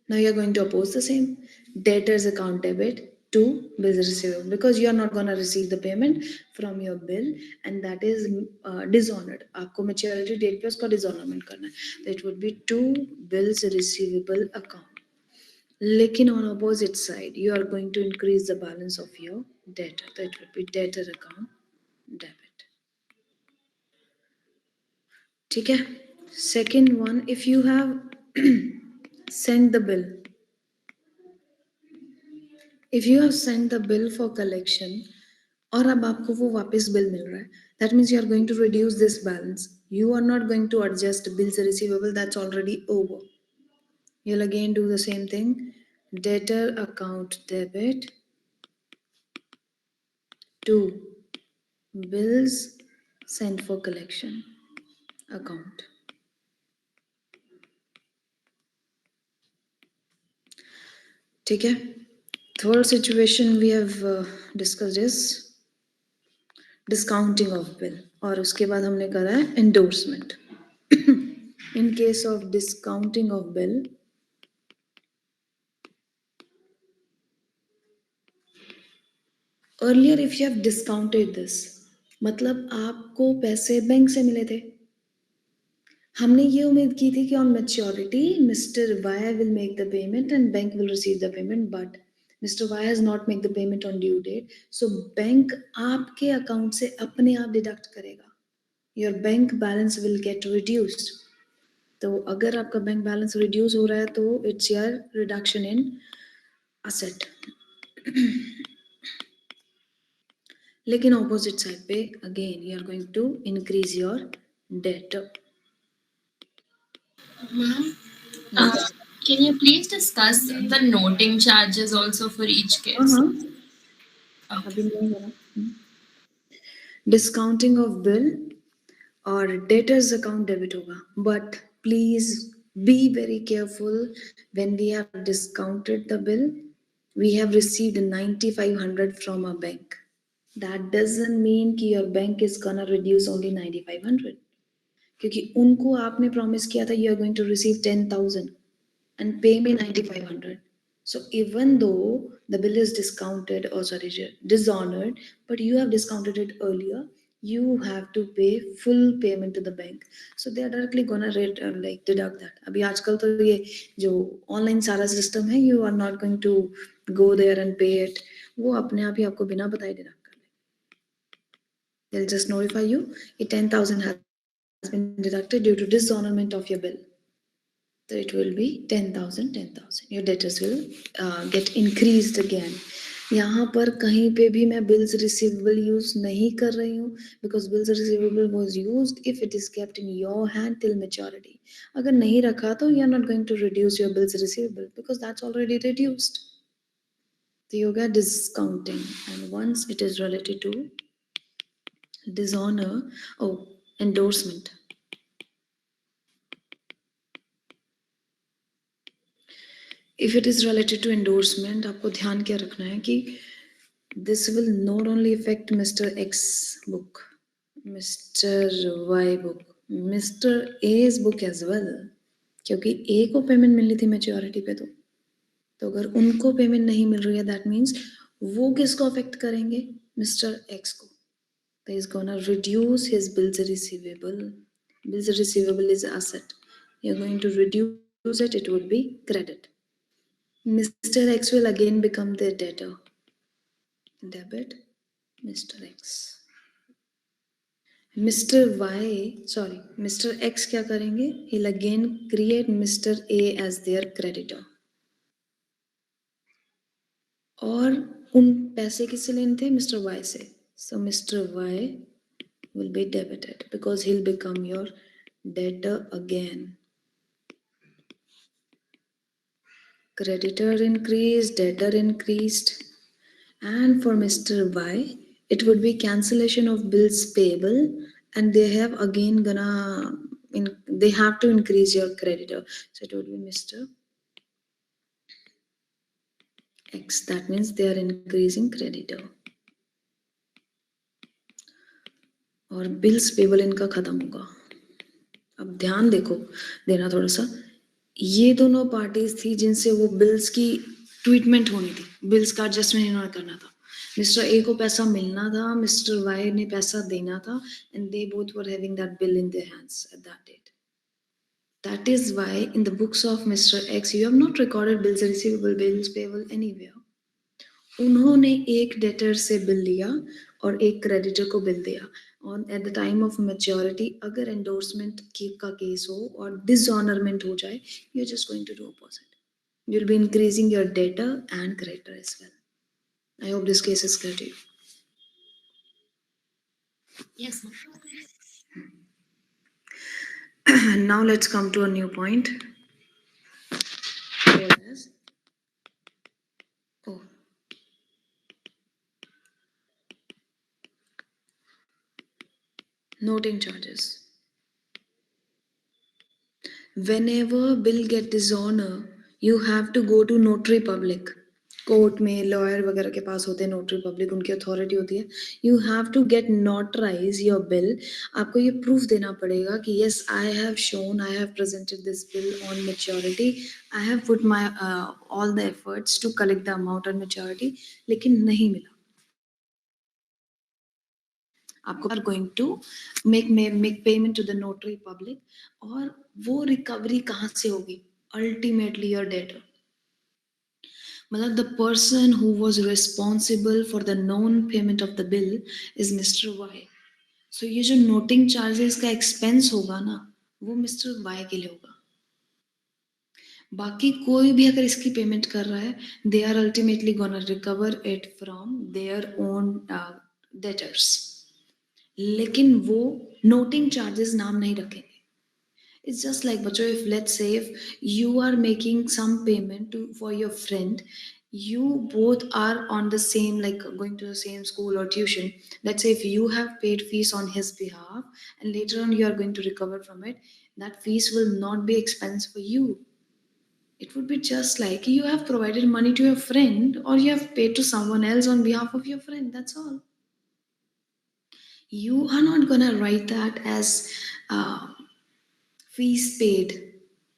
Now you are going to oppose the same debtor's account debit to bills receivable because you are not going to receive the payment from your bill and that is dishonored. आपको maturity date पे उसका dishonorment करना है. So it would be to bills receivable account. लेकिन on opposite side you are going to increase the balance of your debtor. That would be debtor account debit. ठीक है. Second one, if you have sent the bill, if you have sent the bill for collection और अब आपको वो वापस bill मिल रहा है, that means you are going to reduce this balance. You are not going to adjust bills receivable that's already over. You'll again do the same thing. Debtor account debit to bills sent for collection account. ठीक है. Third situation we have discussed is discounting of bill और उसके बाद हमने करा है endorsement. In case of discounting of bill, earlier if you have discounted this, मतलब आपको पैसे बैंक से मिले थे. हमने ये उम्मीद की थी कि on maturity Mr. Y will make the payment and bank will receive the payment, but Mr. Y has not made the payment on due date, so bank आपके अकाउंट से अपने आप डिडक्ट करेगा. Your bank balance will get reduced. तो अगर आपका bank balance reduce हो रहा है तो it's your reduction in asset. लेकिन ऑपोजिट साइड पे again you are going to increase your debt. Ma'am, can you please discuss the noting charges also for each case? अभी नहीं हो रहा. डिस्काउंटिंग ऑफ बिल और डेटर्स अकाउंट डेबिट होगा, but please be very careful. When we have discounted the bill, we have received 9500 from our bank. That doesn't mean कि your bank is gonna reduce only 9500, क्योंकि उनको आपने promise किया था you are going to receive 10,000 and pay me 9500. So even though the bill is discounted or sorry dishonored, but you have discounted it earlier, you have to pay full payment to the bank. So they are directly gonna like deduct that. अभी आजकल तो ये जो online सारा system है, you are not going to go there and pay it. वो अपने आप ही आपको बिना बताए डिडक्ट कर लेंगे. They'll just notify you कि 10,000 has been deducted due to dishonorment of your bill. So it will be 10,000, 10,000. Your debtors will get increased again. यहाँ पर कहीं पे भी मैं bills receivable use नहीं कर रही हूँ because bills receivable was used if it is kept in your hand till maturity. अगर नहीं रखा तो you are not going to reduce your bills receivable because that's already reduced. तो you get discounting, and once it is related to dishonor, endorsement. If it is related to endorsement, आपको ध्यान क्या रखना है कि this will not only affect Mr. X book, Mr. Y book, Mr. A's book as well. क्योंकि A को payment मिलनी थी मैच्योरिटी पे, तो अगर उनको पेमेंट नहीं मिल रही है दैट मीन्स वो किसको अफेक्ट करेंगे? Mr. X को. So he's gonna reduce his bills receivable. Bills receivable is asset. You're going to reduce it, it would be credit. Mr. X will again become the debtor. Debit Mr. X. Mr. X क्या करेंगे? He'll again create Mr. A as their creditor. और उन पैसे किससे लेने थे? Mr. Y से. So Mr. Y will be debited because he'll become your debtor again. Creditor increased, debtor increased, and for Mr. Y, it would be cancellation of bills payable, and they have again they have to increase your creditor. So it would be Mr. X. That means they are increasing creditor. और bills payable इनका खत्म होगा. अब ध्यान देखो देना थोड़ा सा. ये दोनों पार्टीज थी जिनसे वो बिल्स की ट्रीटमेंट होनी थी, बिल्स का एडजस्टमेंट इन्होंने करना था. मिस्टर ए को पैसा मिलना था, मिस्टर वाई ने पैसा देना था, and they both were having that bill in their hands at that date. That is why in the books of Mr. X you have not recorded bills receivable, bills payable anywhere. उन्होंने एक debtor से bill लिया और एक creditor को bill दिया. On at the time of maturity अगर endorsement का केस हो और डिसऑनरमेंट हो जाए, you are just going to do opposite. You will be increasing your debtor and creditor as well. I hope this case is clear to you. Yes, ma'am. Now let's come to a new point. Here it is. Oh. Noting charges. Whenever bill get dishonor, you have to go to notary public. Court में lawyer वगैरह के पास होते हैं notary public, उनकी authority होती है. You have to get notarise your bill. आपको ये प्रूफ देना पड़ेगा कि yes I have shown, I have presented this bill on maturity, I have put my all the efforts to collect the amount on maturity, लेकिन नहीं मिला. आपको are going to make payment to the notary public, और वो recovery कहाँ से होगी? Ultimately your debtor. मतलब the person who was responsible for the non payment of the bill is mister Y. So ये जो नोटिंग चार्जेस का expense होगा ना, वो मिस्टर वाई के लिए होगा. बाकी कोई भी अगर इसकी पेमेंट कर रहा है, they are ultimately gonna recover it from their own debtors. लेकिन वो नोटिंग चार्जेस नाम नहीं रखेंगे. It's just like बच्चों, if let's say if you are making some payment for your friend, you both are on the same, like going to the same school or tuition. Let's say if you have paid fees on his behalf and later on you are going to recover from it, that fees will not be expense for you. It would be just like you have provided money to your friend or you have paid to someone else on behalf of your friend. That's all. You are not gonna write that as fees paid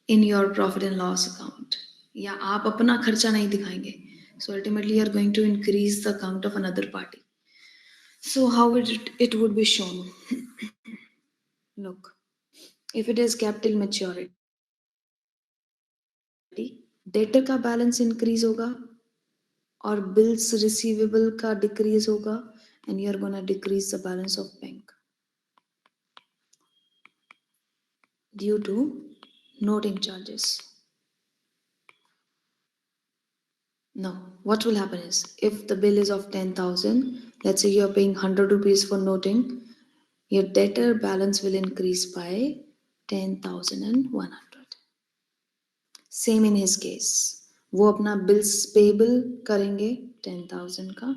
in your profit and loss account, या आप अपना खर्चा नहीं दिखाएंगे. So ultimately you are going to increase the account of another party. So how it would be shown? Look, if it is kept till maturity, debtor का balance increase होगा और bills receivable का डिक्रीज होगा, and you are gonna decrease the balance of bank due to noting charges. Now, what will happen is, if the bill is of 10,000, let's say you are paying 100 rupees for noting, your debtor balance will increase by 10,100. Same in his case. वो अपना bills payable करेंगे 10,000 का,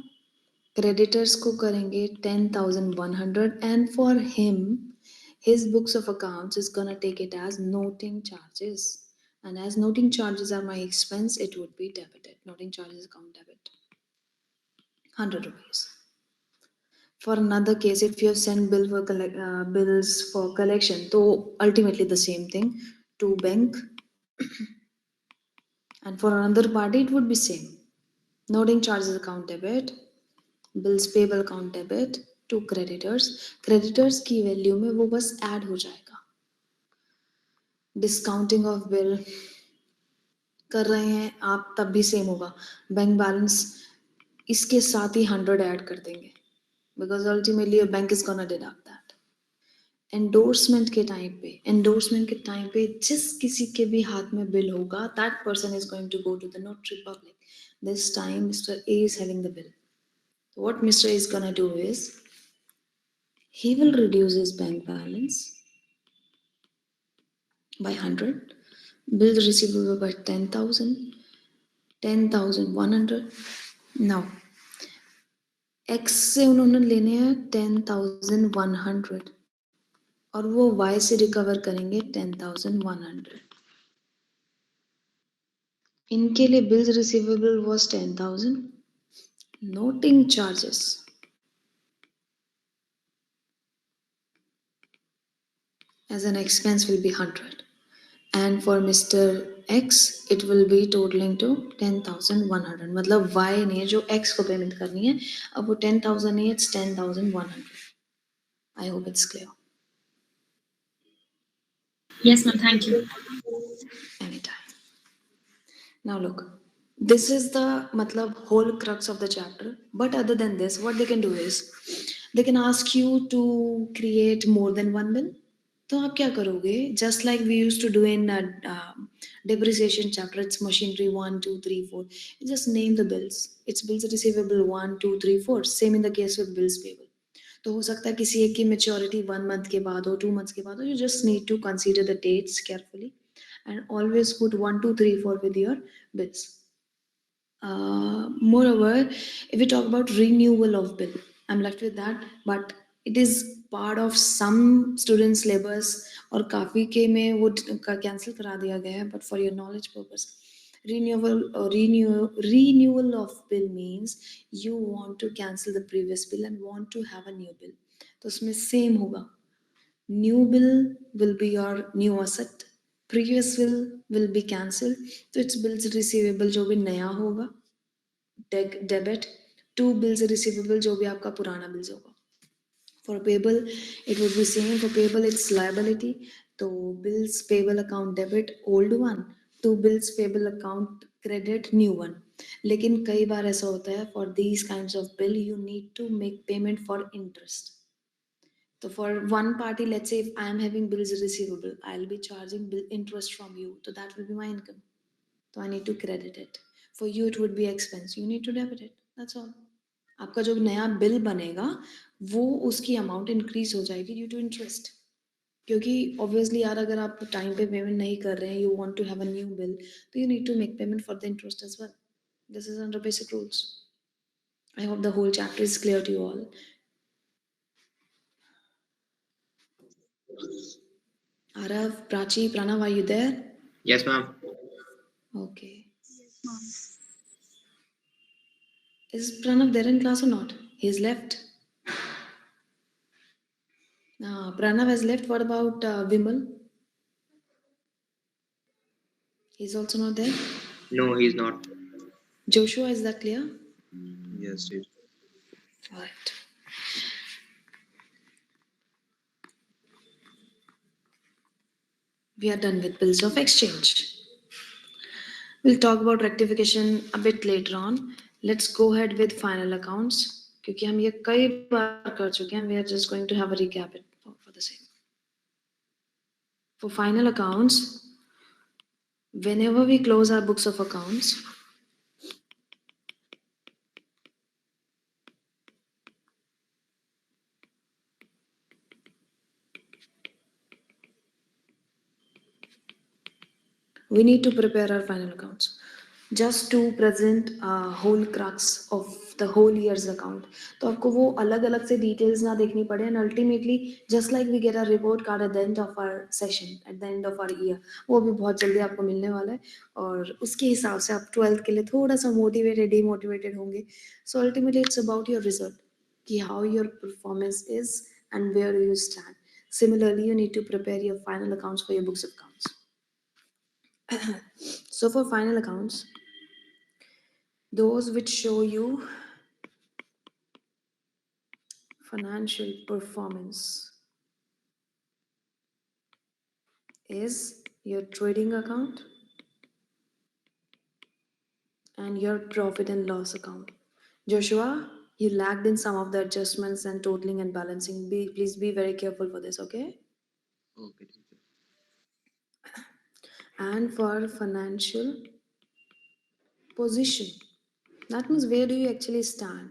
creditors को करेंगे 10,100, and for him, his books of accounts is gonna take it as noting charges. And as noting charges are my expense, it would be debited. Noting charges account debit. 100 rupees. For another case, if you have sent bills for collection, so ultimately the same thing to bank, and for another party it would be same. Noting charges account debit, bills payable account debit to creditors. Creditors की value में वो बस add हो जाएगा. Discounting of bill कर रहे हैं आप तब भी सेम होगा. बैंक बैलेंस इसके साथ ही 100 ऐड कर देंगे, because ultimately your bank is gonna deduct that. Endorsement के टाइम पे जिस किसी के भी हाथ में बिल होगा, that person is going to go to the notary public. This time mister A is having the bill. What Mr. A is gonna do is, he will reduce his bank balance by 100, bill receivable by 10,000, 10,100. Now X से उन्होंने लेने हैं 10,100 और वो Y से recover करेंगे 10,100. इनके लिए bills receivable was 10,000. Noting charges as an expense will be 100. And for Mr. X it will be totaling to 10,100. मतलब Y ने जो X को पेमेंट करनी है अब वो 10,000 नहीं, it's 10,100. I hope it's clear. Yes, ma'am. Thank you. Anytime. Now look, this is the matlab whole crux of the chapter. But other than this, what they can do is they can ask you to create more than one bill. तो आप क्या करोगे? Just like we used to do in depreciation chapter, it's machinery 1, 2, 3, 4. You just name the bills. It's bills receivable 1, 2, 3, 4. Same in the case with bills payable. तो हो सकता है किसी एक की मेच्योरिटी 1 month के बाद हो, 2 months के बाद हो. You just need to consider the dates carefully and always put 1, 2, 3, 4 with your bills. Moreover, if we talk about renewal of bill, I'm left with that, but it is part of some student syllabus और काफ़ी के में वो cancel करा दिया गया है, but for your knowledge purpose, renewal of bill means you want to cancel the previous bill and want to have a new bill. तो उसमें same होगा. New bill will be your new asset. Previous bill will be cancelled. तो it's bills receivable जो भी नया होगा. Debit. Two bills receivable जो भी आपका पुराना bills होगा. For payable, it would be same. For payable, it's liability. तो bills payable account debit old one. Two bills payable account credit new one. लेकिन कई बार ऐसा होता है for these kinds of bill you need to make payment for interest. So for one party, let's say if I am having bills receivable, I'll be charging bill interest from you. So that will be my income. So I need to credit it. For you, it would be expense. You need to debit it. That's all. आपका जो नया bill बनेगा वो उसकी amount increase हो जाएगी due to interest. क्योंकि obviously यार अगर आप टाइम पे पेमेंट नहीं कर रहे हैं, you want to have a new bill, तो you need to make payment for the interest as well. This is under basic rules. I hope the whole chapter is clear to you all. Arav, Prachi, Pranav, are you there? Yes, ma'am. Okay. Is Pranav there in class or not? He's left. Pranav has left. What about Vimal? He's also not there. No, he's not. Joshua, is that clear? Yes, teacher. All right. We are done with bills of exchange. We'll talk about rectification a bit later on. Let's go ahead with final accounts. क्योंकि हम ये कई बार कर चुके हैं. We are just going to have a recap it for the same. For final accounts, whenever we close our books of accounts, we need to prepare our final accounts just to present a whole crux of the whole year's account. तो आपको वो अलग अलग से details ना देखनी पड़े, and ultimately just like we get a report card at the end of our session, at the end of our year, वो भी बहुत जल्दी आपको मिलने वाला है और उसके हिसाब से आप 12th के लिए थोड़ा सा motivated demotivated होंगे. So ultimately it's about your result, कि how your performance is and where you stand. Similarly, you need to prepare your final accounts for your books of accounts. So for final accounts, those which show you financial performance is your trading account and your profit and loss account. Joshua, you lagged in some of the adjustments and totaling and balancing. Please be very careful for this, okay? Okay, teacher. And for financial position, that means where do you actually stand?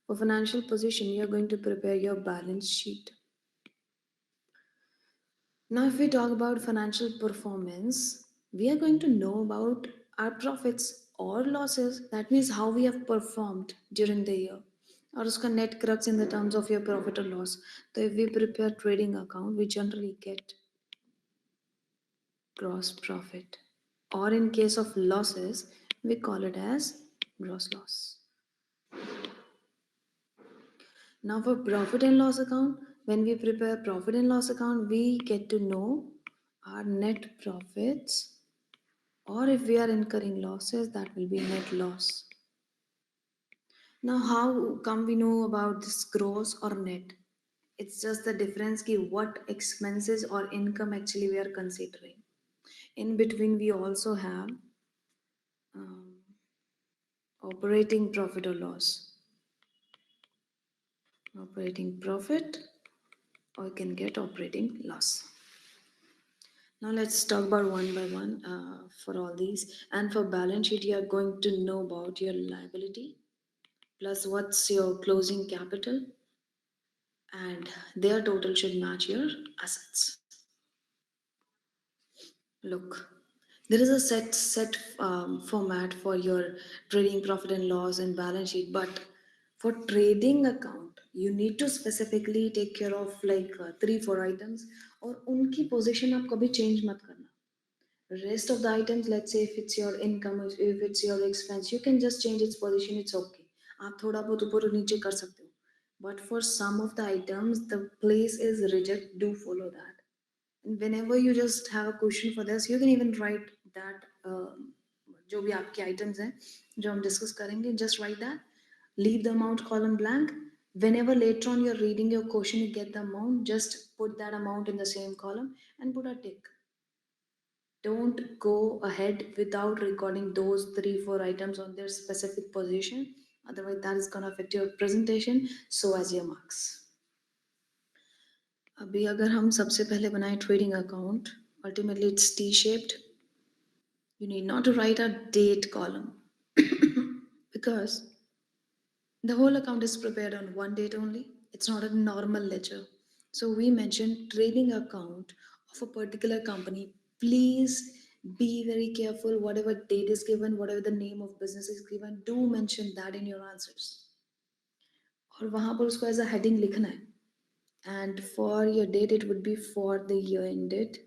For financial position, you're going to prepare your balance sheet. Now, if we talk about financial performance, we are going to know about our profits और losses, that means how we have performed during the year, और उसका net crux in the terms of your profit or loss. So if we prepare trading account, we generally get gross profit, or in case of losses, we call it as gross loss. Now for profit and loss account, when we prepare profit and loss account, we get to know our net profits, or if we are incurring losses, that will be net loss. Now, how come we know about this gross or net? It's just the difference ki what expenses or income actually we are considering. In between, we also have um, operating profit or loss. Operating profit, or you can get operating loss. Now let's talk about one by one for all these. And for balance sheet, you are going to know about your liability plus what's your closing capital, and their total should match your assets. Look, there is a set format for your trading profit and loss and balance sheet, but for trading account, you need to specifically take care of like three four items, और उनकी position आप कभी change मत करना. Rest of the items, let's say if it's your income, if it's your expense, you can just change its position, it's okay. आप थोड़ा बहुत ऊपर और नीचे कर सकते हो. But for some of the items, the place is rigid, do follow that. And whenever you just have a question for this, you can even write that जो भी आपके items हैं जो हम discuss करेंगे, just write that. Leave the amount column blank. Whenever later on you're reading your question, you get the amount, just put that amount in the same column and put a tick. Don't go ahead without recording those three four items on their specific position. Otherwise, that is gonna affect your presentation, so as your marks. अभी अगर हम सबसे पहले बनाए trading account, ultimately it's T-shaped. You need not to write a date column because the whole account is prepared on one date only. It's not a normal ledger. So we mentioned trading account of a particular company. Please be very careful. Whatever date is given, whatever the name of business is given, do mention that in your answers. और वहाँ पर उसको as a heading लिखना है. And for your date, it would be for the year ended.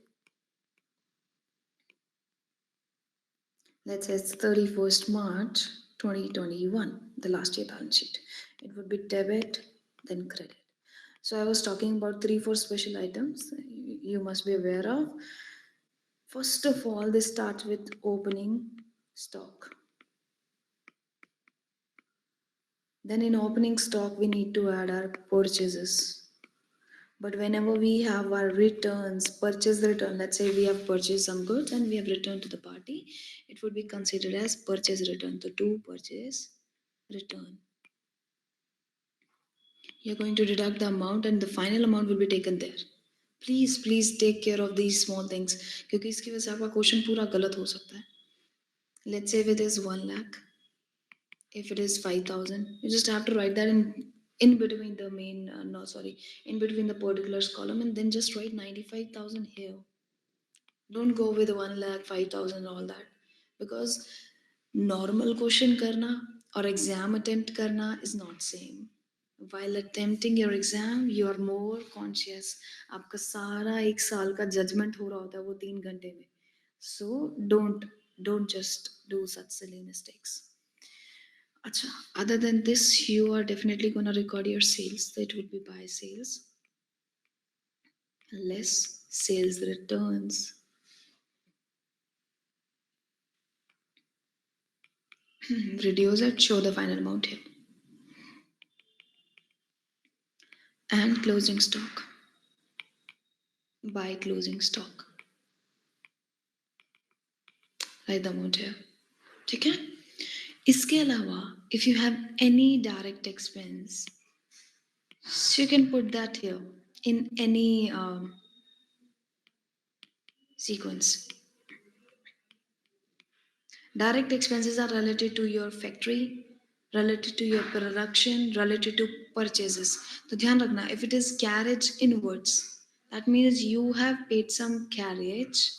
Let's say it's 31st March 2021, the last year balance sheet. It would be debit, then credit. So I was talking about three, four special items you must be aware of. First of all, this starts with opening stock. Then in opening stock, we need to add our purchases. But whenever we have our returns, purchase return, let's say we have purchased some goods and we have returned to the party, it would be considered as purchase return. So to purchase return, you're going to deduct the amount and the final amount will be taken there. Please take care of these small things क्योंकि इसकी वजह से आपका question पूरा गलत हो सकता है. Let's say if it is 1 lakh, if it is 5,000, you just have to write that in between the main in between the particulars column, and then just write 95,000 here. Don't go with 1 lakh 5,000 all that, because normal question करना और exam attempt करना is not same. While attempting your exam, you are more conscious. आपका सारा एक साल का judgment हो रहा होता है वो 3 घंटे में. So don't just do such silly mistakes. Acha, other than this, you are definitely gonna record your sales. So it would be buy sales, less sales returns, reduce it, show the final amount here, and closing stock, buy closing stock, write the amount here. ठीक है? इसके अलावा, if you have any direct expense, so you can put that here in any sequence. Direct expenses are related to your factory, related to your production, related to purchases. तो ध्यान रखना, if it is carriage inwards, that means you have paid some carriage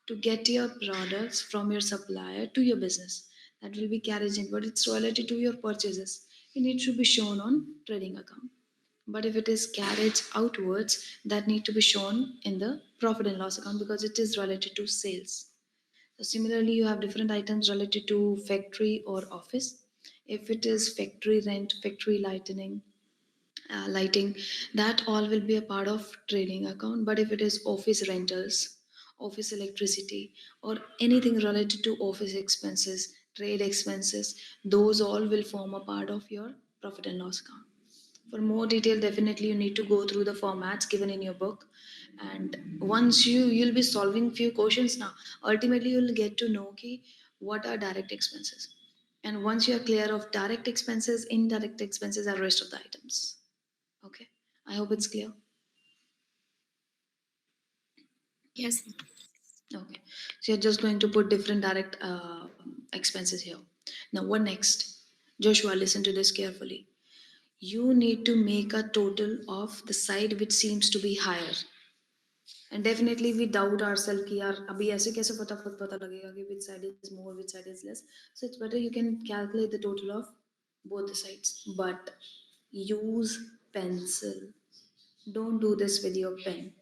to get your products from your supplier to your business. that will be carried in, but it's related to your purchases. It needs to be shown on trading account. But if it is carried outwards, that need to be shown in the profit and loss account because it is related to sales. So similarly, you have different items related to factory or office. If it is factory rent, factory lighting, that all will be a part of trading account. But if it is office rentals, office electricity, or anything related to office expenses, trade expenses, those all will form a part of your profit and loss account. For more detail, definitely you need to go through the formats given in your book. And once you'll be solving few questions now, ultimately you'll get to know ki, what are direct expenses. And once you are clear of direct expenses, indirect expenses are rest of the items. Okay, I hope it's clear. Yes. Okay, so you're just going to put different direct expenses here. Now, what next? Joshua, listen to this carefully. You need to make a total of the side which seems to be higher. And definitely we doubt ourselves कि यार अभी ऐसे कैसे फटाफट पता लगेगा कि which side is more, which side is less. So it's better you can calculate the total of both the sides. But use pencil. Don't do this with your pen.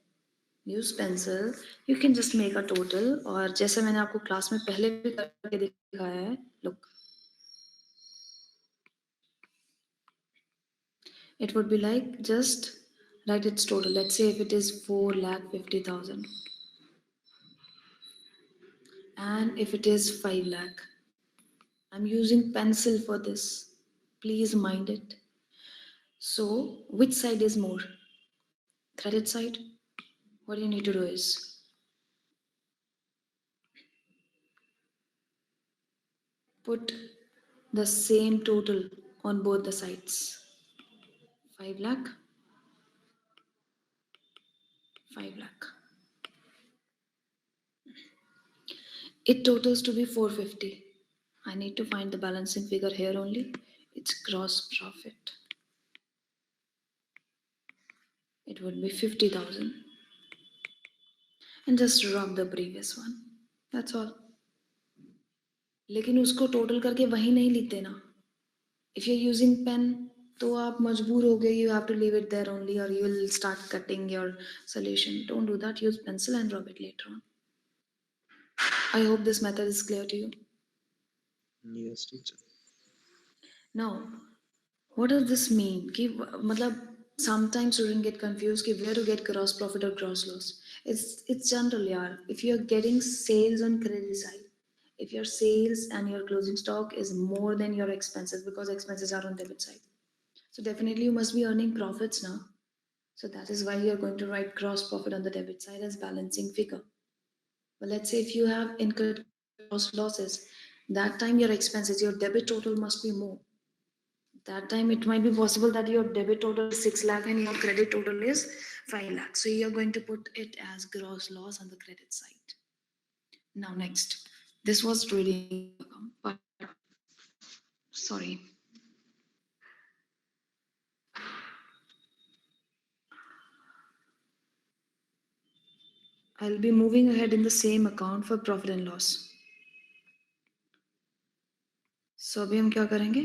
Use pencil. You can just make a total. और जैसे मैंने आपको class में पहले भी करके दिखाया है, look, it would be like just write its total. Let's say if it is 4,50,000 and if it is 5 lakh. I'm using pencil for this. Please mind it. So, which side is more? Credit side? What you need to do is put the same total on both the sides. 5 lakh, 5 lakh. It totals to be 450. I need to find the balancing figure here only. It's gross profit. It would be 50,000. And just rub the previous one. That's all. लेकिन उसको total करके वहीं नहीं लिखते ना. If you're using pen, तो आप मजबूर हो गए, you have to leave it there only or you will start cutting your solution. Don't do that. Use pencil and rub it later on. I hope this method is clear to you. Yes, teacher. Now, what does this mean? कि मतलब sometimes students get confused कि where to get gross profit or gross loss. It's general यार. If you're getting sales on credit side, if your sales and your closing stock is more than your expenses because expenses are on debit side, so definitely you must be earning profits now. So that is why you're going to write gross profit on the debit side as balancing figure. But let's say if you have incurred gross losses, that time your expenses, your debit total must be more. That time it might be possible that your debit total is 6 lakh and your credit total is 5 lakh. So you're going to put it as gross loss on the credit side. Now, next, this was trading account, but sorry. I'll be moving ahead in the same account for profit and loss. So अभी हम क्या करेंगे?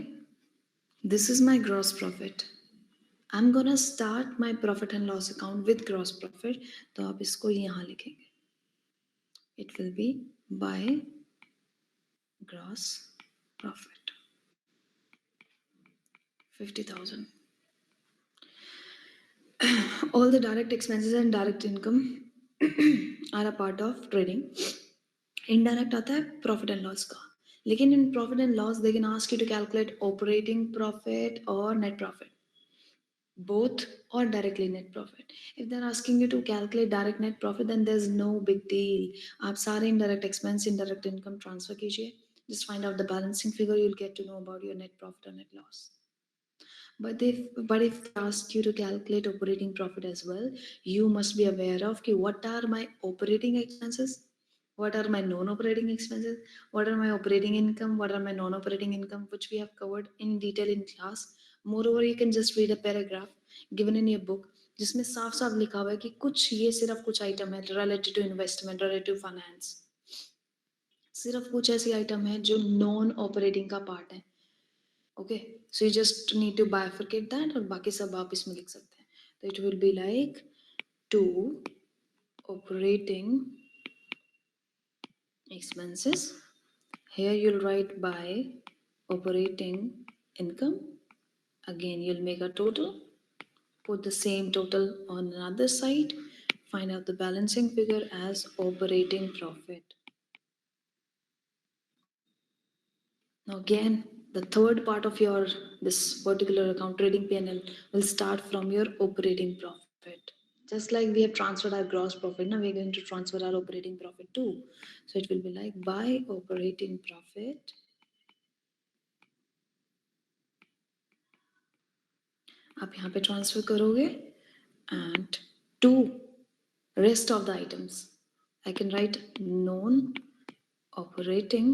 This is my gross profit. I'm gonna start my profit and loss account with gross profit. तो आप इसको यहाँ लिखेंगे. It will be by gross profit. 50,000. All the direct expenses and direct income are a part of trading. Indirect आता है profit and loss का. लेकिन in profit and loss they can ask you to calculate operating profit or net profit. Both or directly net profit. If they're asking you to calculate direct net profit, then there's no big deal. आप सारे indirect expense, indirect income transfer कीजिए. Just find out the balancing figure. You'll get to know about your net profit or net loss. But if they ask you to calculate operating profit as well, you must be aware of कि what are my operating expenses, what are my non-operating expenses, what are my operating income, what are my non-operating income, which we have covered in detail in class. Moreover, you can just read a paragraph given in your book जिसमें साफ साफ लिखा हुआ है कि कुछ ये सिर्फ कुछ आइटम है related to investment, related to finance. सिर्फ कुछ ऐसी आइटम है जो नॉन ऑपरेटिंग का पार्ट है. Okay, so you just need to bifurcate that और बाकी सब आप इसमें लिख सकते हैं. तो it will be like to operating expenses. Here you'll write by operating income. Again, you'll make a total, put the same total on another side, find out the balancing figure as operating profit. Now again, the third part of your this particular account trading PNL will start from your operating profit. Just like we have transferred our gross profit, now we're going to transfer our operating profit too. So it will be like by operating profit, आप यहाँ पे transfer करोगे and to rest of the items I can write non operating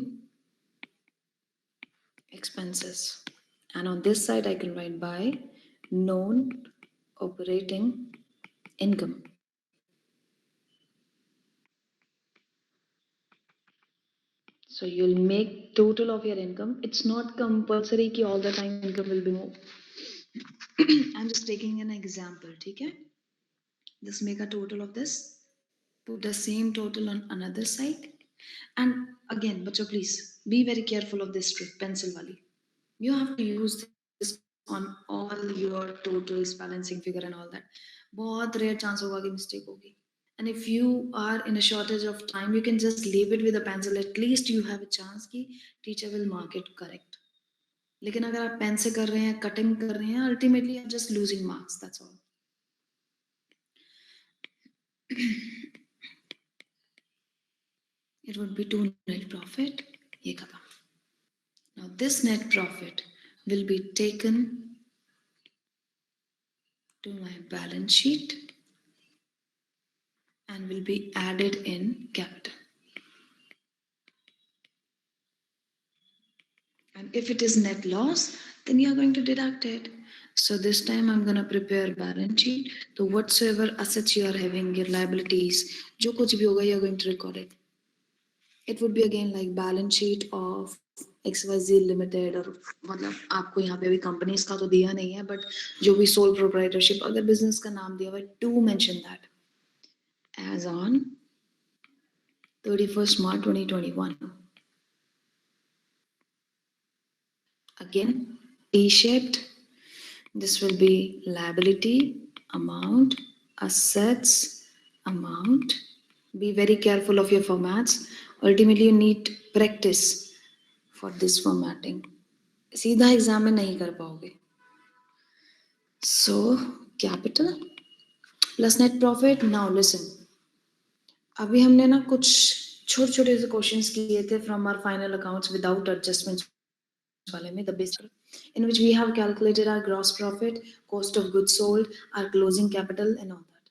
expenses, and on this side I can write by non operating income. So you'll make total of your income. It's not compulsory कि all the time income will be more. I'm just taking an example, ठीक है? Just make a total of this. Put the same total on another side. And again, बच्चों please be very careful of this trick, pencil वाली. You have to use this on all your totals, balancing figure and all that. बहुत rare chance होगा कि mistake होगी. And if you are in a shortage of time, you can just leave it with a pencil. At least you have a chance कि teacher will mark it correct. लेकिन अगर आप pen से कर रहे हैं, कटिंग कर रहे हैं, ultimately you're just losing marks. That's all. It would be 2 net profit. ये खत्म. Now this net profit will be taken to my balance sheet and will be added in capital. And if it is net loss, then you are going to deduct it. So this time I'm going to prepare balance sheet. So whatsoever assets you are having, your liabilities, जो कुछ भी होगा, you are going to record it. It would be again like balance sheet of XYZ Limited, और मतलब आपको यहाँ पे अभी companies का तो दिया नहीं है, but जो भी sole proprietorship अगर business का नाम दिया हुआ है, do mention that as on 31st March 2021. Again, T-shaped. This will be liability, amount, assets, amount. Be very careful of your formats. Ultimately, you need practice for this formatting. सीधा exam में नहीं कर पाओगे. So, capital plus net profit. Now listen. अभी हमने ना कुछ छोटे छोटे से क्वेश्चंस किए थे from our final accounts without adjustments वाले में, the basic, in which we have calculated our gross profit, cost of goods sold, our closing capital and all that.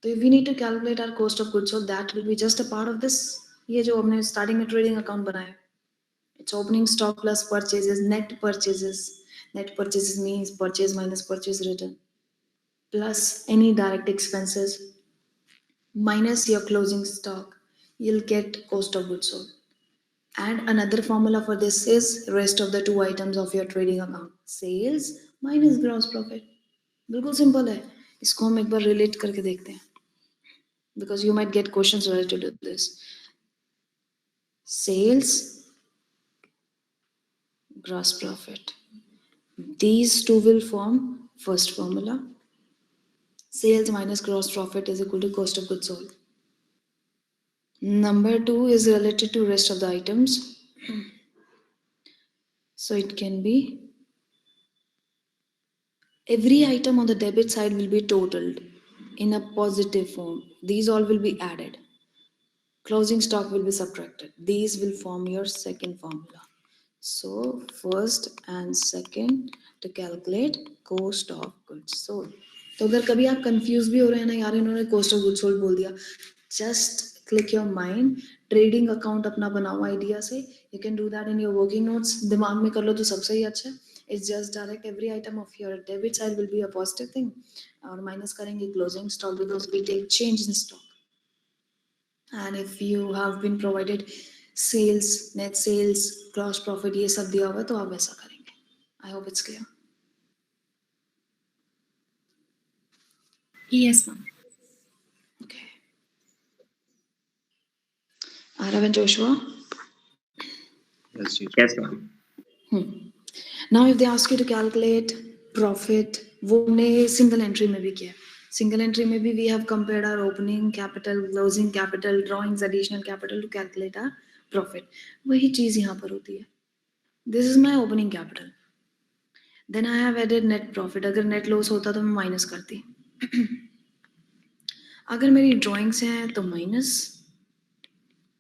So if we need to calculate our cost of goods sold, that will be just a part of this. ये जो हमने starting में trading account बनाया, it's opening stock plus purchases, net purchases. Net purchases means purchase minus purchase return plus any direct expenses minus your closing stock. You'll get cost of goods sold. And another formula for this is rest of the two items of your trading account. Sales minus gross profit. बिल्कुल simple है. इसको हम एक बार relate करके देखते हैं. Because you might get questions related to this. Sales, gross profit. These two will form first formula. Sales minus gross profit is equal to cost of goods sold. Number two is related to rest of the items. So it can be every item on the debit side will be totaled in a positive form. These all will be added. Closing stock will be subtracted. These will form your second formula. So first and second to calculate cost of goods sold. तो अगर कभी आप confuse भी हो रहे हैं ना यार इन्होंने cost of goods sold बोल दिया, just click your mind, trading account अपना बनाओ आइडिया से. You can do that in your working notes. दिमाग में कर लो तो सबसे ही अच्छा. It's just direct every item of your debit side will be a positive thing. और minus करेंगे closing stock because we take change in stock. And if you have been provided sales, net sales, gross profit, ये सब दिया हुआ है तो आप वैसा करेंगे. I hope it's clear. Yes, ma'am. Okay. Arav and Joshua. Yes, teacher. Yes, ma'am. Now if they ask you to calculate profit, वो हमने single entry में भी किया. Single entry में भी we have compared our opening capital, closing capital, drawings, additional capital to calculate our profit. वही चीज़ यहाँ पर होती है. This is my opening capital. Then I have added net profit. अगर net loss होता तो मैं minus करती. अगर मेरी drawings हैं तो minus,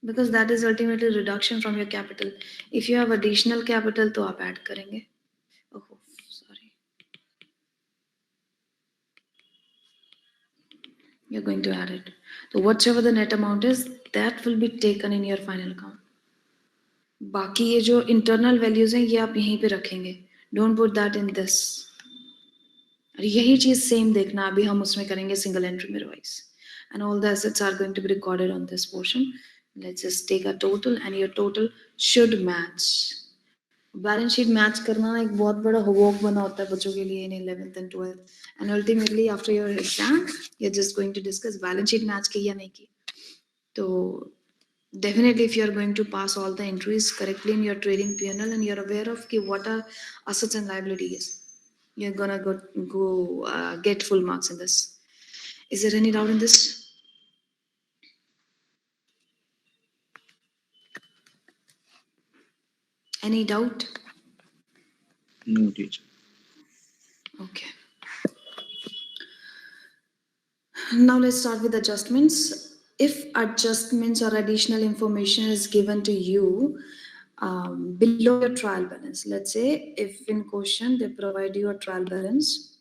because that is ultimately reduction from your capital. If you have additional capital तो आप add करेंगे. Oh, sorry. You're going to add it. So whatever the net amount is, that will be taken in your final account. बाकी ये जो internal values हैं ये आप यहीं पे रखेंगे. Don't put that in this. और यही चीज सेम देखना अभी हम उसमें करेंगे single entry में revise. And all the assets are going to be recorded on this portion. Let's just take a total and your total should match. Balance sheet match करना एक बहुत बड़ा होमवर्क बना होता है बच्चों के लिए इन 11th and 12th. And ultimately after your exam you're just going to discuss balance sheet match की या नहीं की. तो definitely if you're going to pass all the entries correctly in your trading P&L and you're aware of ki what are assets and liabilities, you're gonna go get full marks in this. Is there any doubt in this? Any doubt? No, teacher. Okay. Now let's start with adjustments. If adjustments or additional information is given to you below your trial balance, let's say if in question they provide you a trial balance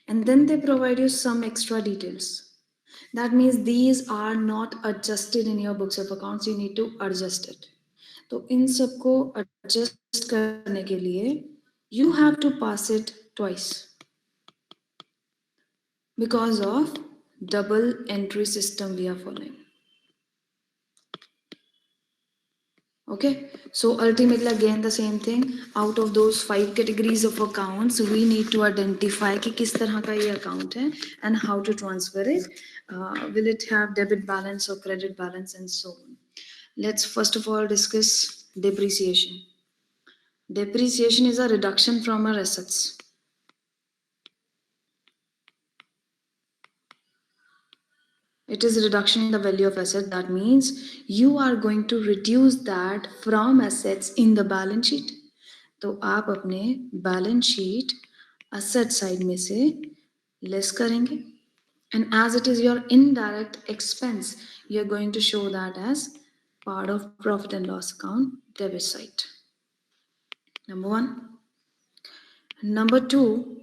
and then they provide you some extra details, that means these are not adjusted in your books of accounts, you need to adjust it. तो इन सबको adjust करने के लिए you have to pass it twice because of double entry system we are following. Okay, so ultimately again the same thing. Out of those 5 categories of accounts, we need to identify कि किस तरह का ये account है and how to transfer it. Will it have debit balance or credit balance and so on. Let's first of all discuss depreciation. Depreciation is a reduction from our assets. It is a reduction in the value of asset. That means you are going to reduce that from assets in the balance sheet. तो आप अपने balance sheet asset side में से less करेंगे and as it is your indirect expense you are going to show that as part of profit and loss account debit side. Number 1. Number 2,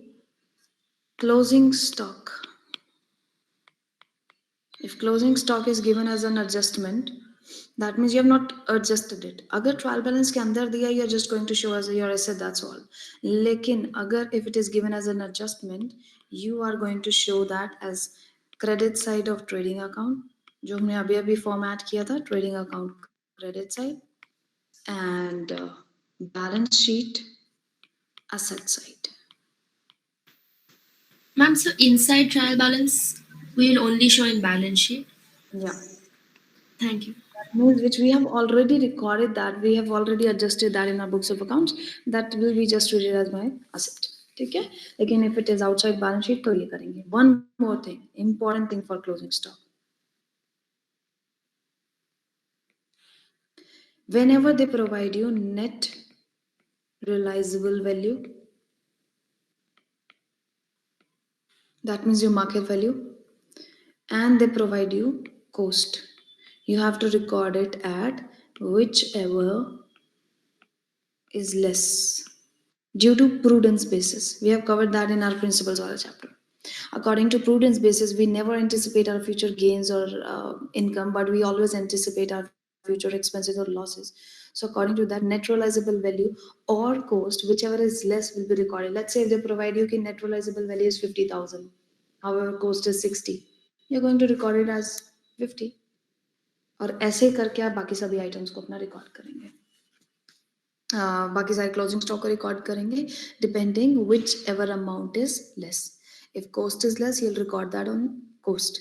closing stock. If closing stock is given as an adjustment, that means you have not adjusted it. अगर trial balance के अंदर दिया, you are just going to show as your asset, that's all. लेकिन अगर if it is given as an adjustment, you are going to show that as credit side of trading account, जो हमने अभी अभी format किया था, trading account credit side, and balance sheet asset side. Ma'am, so inside trial balance, we will only show in balance sheet. Yeah. Thank you. Means which we have already recorded, that we have already adjusted that in our books of accounts, that will be just treated as my asset. ठीक है, लेकिन if it is outside balance sheet तो ये करेंगे. One more thing, important thing for closing stock. Whenever they provide you net realizable value, that means your market value, and they provide you cost, you have to record it at whichever is less due to prudence basis. We have covered that in our principles order chapter. According to prudence basis, we never anticipate our future gains or income, but we always anticipate our future expenses or losses. So according to that, net realizable value or cost, whichever is less, will be recorded. Let's say if they provide you कि net realizable value is 50,000, however cost is 60, you're going to record it as 50. और ऐसे करके आप बाकी सभी items को अपना record करेंगे। बाकी सारे क्लोजिंग स्टॉक को रिकॉर्ड करेंगे depending whichever amount is less. If cost is less you'll record that on cost.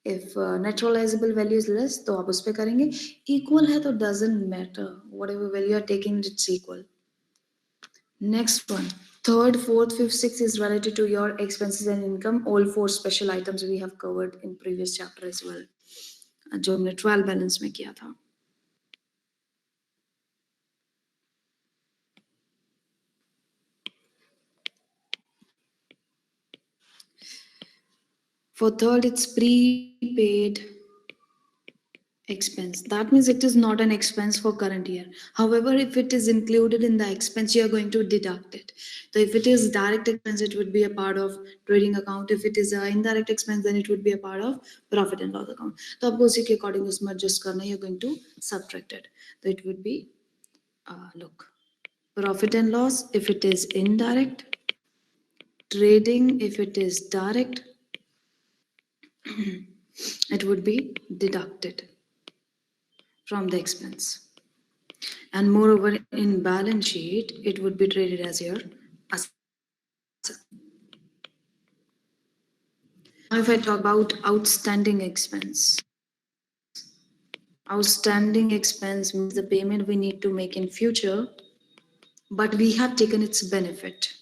If net realisable value is less तो आप उस पर करेंगे। इक्वल है तो doesn't matter, whatever value are taking it's equal. Next one, third, fourth, fifth, sixth is related to your expenses and income. All four special items we have covered in previous chapter as well, जो हमने trial balance में किया था। For third, it's prepaid expense. That means it is not an expense for current year. However, if it is included in the expense, you are going to deduct it. So if it is direct expense, it would be a part of trading account. If it is an indirect expense, then it would be a part of profit and loss account. तो आपको उसी के according उसमें adjust करना है, you're going to subtract it. So it would be, look, profit and loss if it is indirect, trading if it is direct, it would be deducted from the expense. And moreover, in balance sheet, it would be treated as your asset. Now, if I talk about outstanding expense, outstanding expense means the payment we need to make in future, but we have taken its benefit.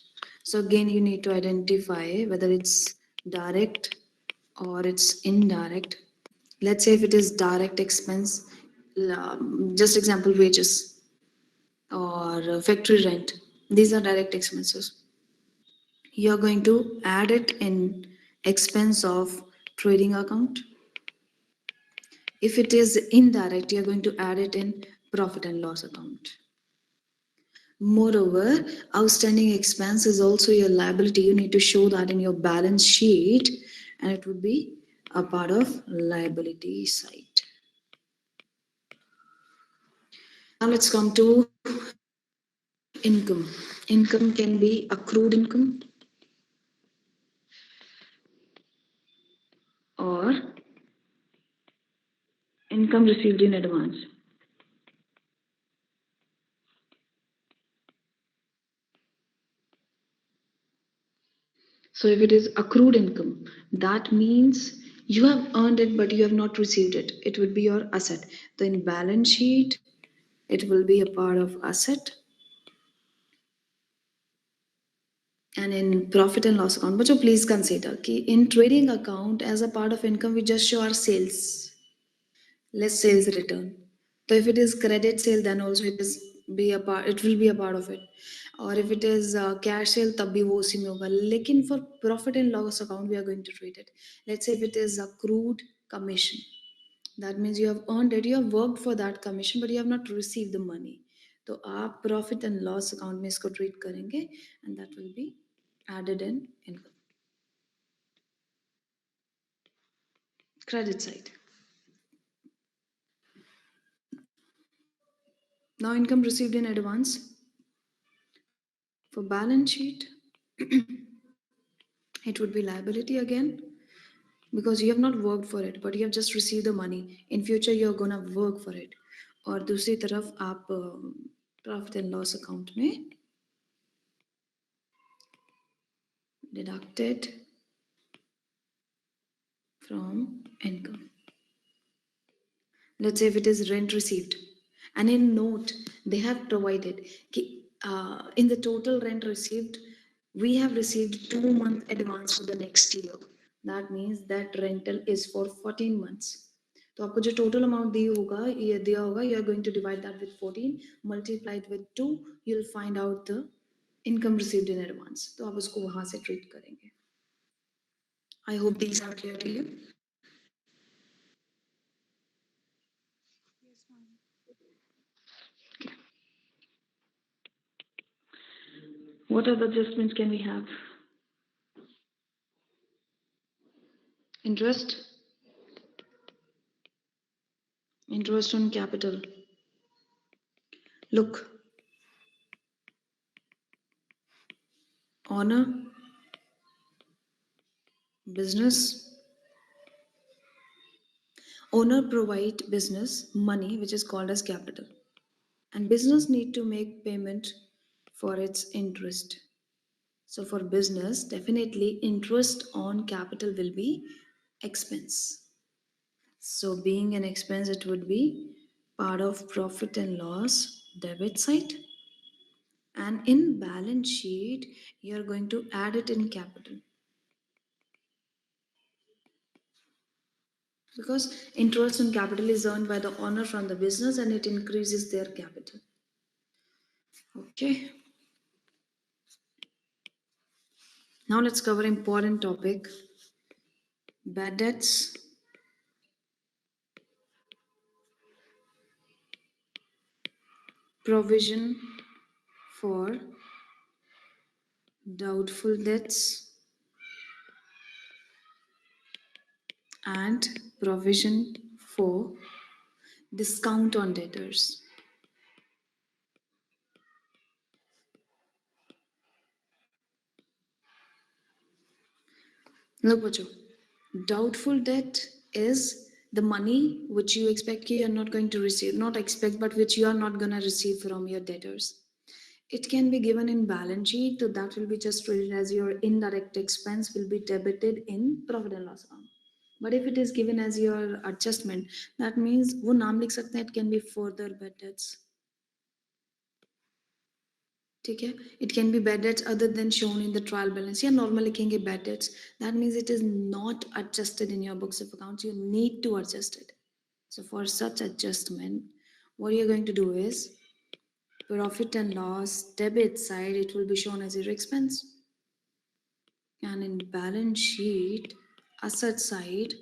So again, you need to identify whether it's direct or it's indirect. Let's say if it is direct expense, just example, wages or factory rent, these are direct expenses. You're going to add it in expense of trading account. If it is indirect, you're going to add it in profit and loss account. Moreover, outstanding expense is also your liability. You need to show that in your balance sheet, and it would be a part of liability side. Now let's come to income. Income can be accrued income or income received in advance. So if it is accrued income, that means you have earned it but you have not received it. It would be your asset. Then in balance sheet, it will be a part of asset. And in profit and loss account, but you please consider कि in trading account as a part of income, we just show our sales. Less sales return. So if it is credit sale, then also it is be a part. It will be a part of it. Or if it is cash sale, तब भी वो उसी में होगा. लेकिन for profit and loss account, we are going to treat it. Let's say if it is accrued commission, that means you have earned it. You have worked for that commission, but you have not received the money. तो आप profit and loss account में इसको treat करेंगे, and that will be added in income. Credit side. Now income received in advance. For balance sheet, it would be liability again because you have not worked for it, but you have just received the money. In future, you're gonna work for it. और दूसरी तरफ आप profit and loss account में deducted from income. Let's say if it is rent received, and in note they have provided in the total rent received, we have received 2 month advance for the next year. That means that rental is for 14 months. तो आपको जो total amount दी होगा ये दिया होगा, you are going to divide that with 14, multiply it with 2, you'll find out the income received in advance. तो आप उसको वहां से ट्रीट करेंगे. I hope these are clear to you. What other adjustments can we have? Interest. Interest on capital. Look. Honor. Business. Owner provide business money which is called as capital, and business need to make payment for its interest. So for business, definitely interest on capital will be expense. So being an expense, it would be part of profit and loss debit side, and in balance sheet you are going to add it in capital, because interest on capital is earned by the owner from the business and it increases their capital. Okay, now let's cover important topic: bad debts, provision for doubtful debts, and provision for discount on debtors. Look, Bacho, doubtful debt is the money which you expect you are not going to receive, not expect, but which you are not going to receive from your debtors. It can be given in balance sheet, so that will be just treated as your indirect expense will be debited in profit and loss account. But if it is given as your adjustment, that means वो नाम लिख सकते हैं, it can be further bad debts. ठीक है, it can be bad debts other than shown in the trial balance या normal लिखेंगे bad debts. That means it is not adjusted in your books of accounts. You need to adjust it. So for such adjustment, what you're going to do is profit and loss debit side, it will be shown as your expense, and in balance sheet asset side,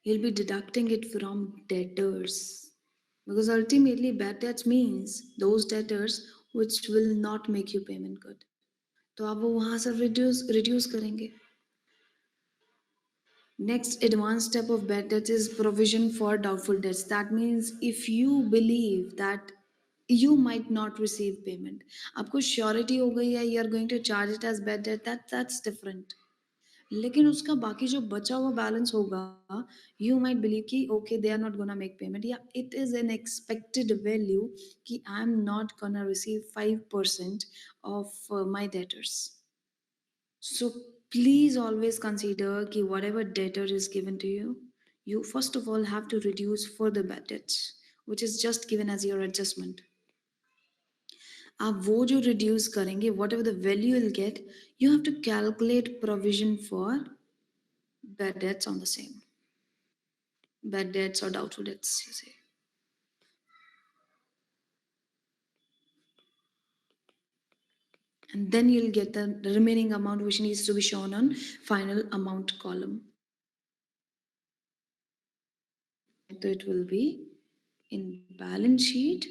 you'll be deducting it from debtors, because ultimately bad debts means those debtors which will not make you payment good. तो आप वो वहाँ से reduce करेंगे. Next advanced step of bad debts is provision for doubtful debts. That means if you believe that you might not receive payment, आपको surety हो गई है, you are going to charge it as bad debt, that's different. लेकिन उसका बाकी जो बचा हुआ बैलेंस होगा, you might believe कि okay they are not gonna make payment, या it is an expected value कि I am not gonna receive 5% of my debtors. So please always consider कि whatever debtor is given to you, you first of all have to reduce further bad debts, which is just given as your adjustment. आप वो जो reduce करेंगे, whatever the value you'll get, you have to calculate provision for bad debts on the same. Bad debts or doubtful debts, you say. And then you'll get the remaining amount which needs to be shown on final amount column. So it will be in balance sheet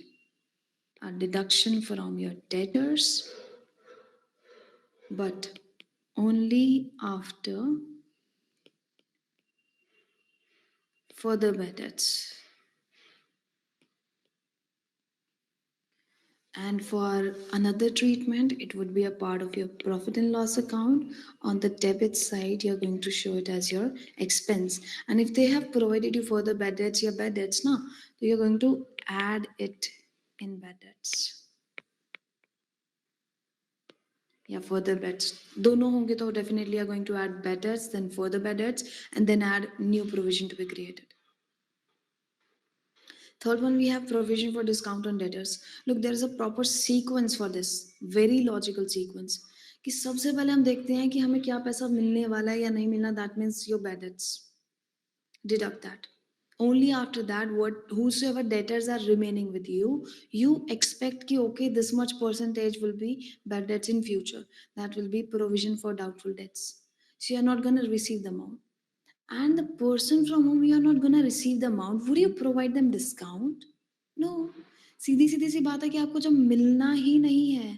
a deduction from your debtors, but only after further bad debts. And for another treatment, it would be a part of your profit and loss account. On the debit side, you're going to show it as your expense. And if they have provided you further bad debts, your bad debts, no, so you're going to add it in bad debts. Yeah, further bets. दोनों होंगे तो definitely are going to add bad debts, then further bad debts, and then add new provision to be created. Third one, we have provision for discount on debtors. Look, there is a proper sequence for this, very logical sequence. कि सबसे पहले हम देखते हैं कि हमें क्या पैसा मिलने वाला है या नहीं मिलना. That means your bad debts. Deduct that. Only after that, what whosoever debtors are remaining with you, you expect कि okay, this much percentage will be bad debts in future. That will be provision for doubtful debts. So you're not gonna receive the amount. And the person from whom you are not gonna receive the amount, would you provide them discount? No. सीधी सीधी सी बात है कि आपको जब मिलना ही नहीं है,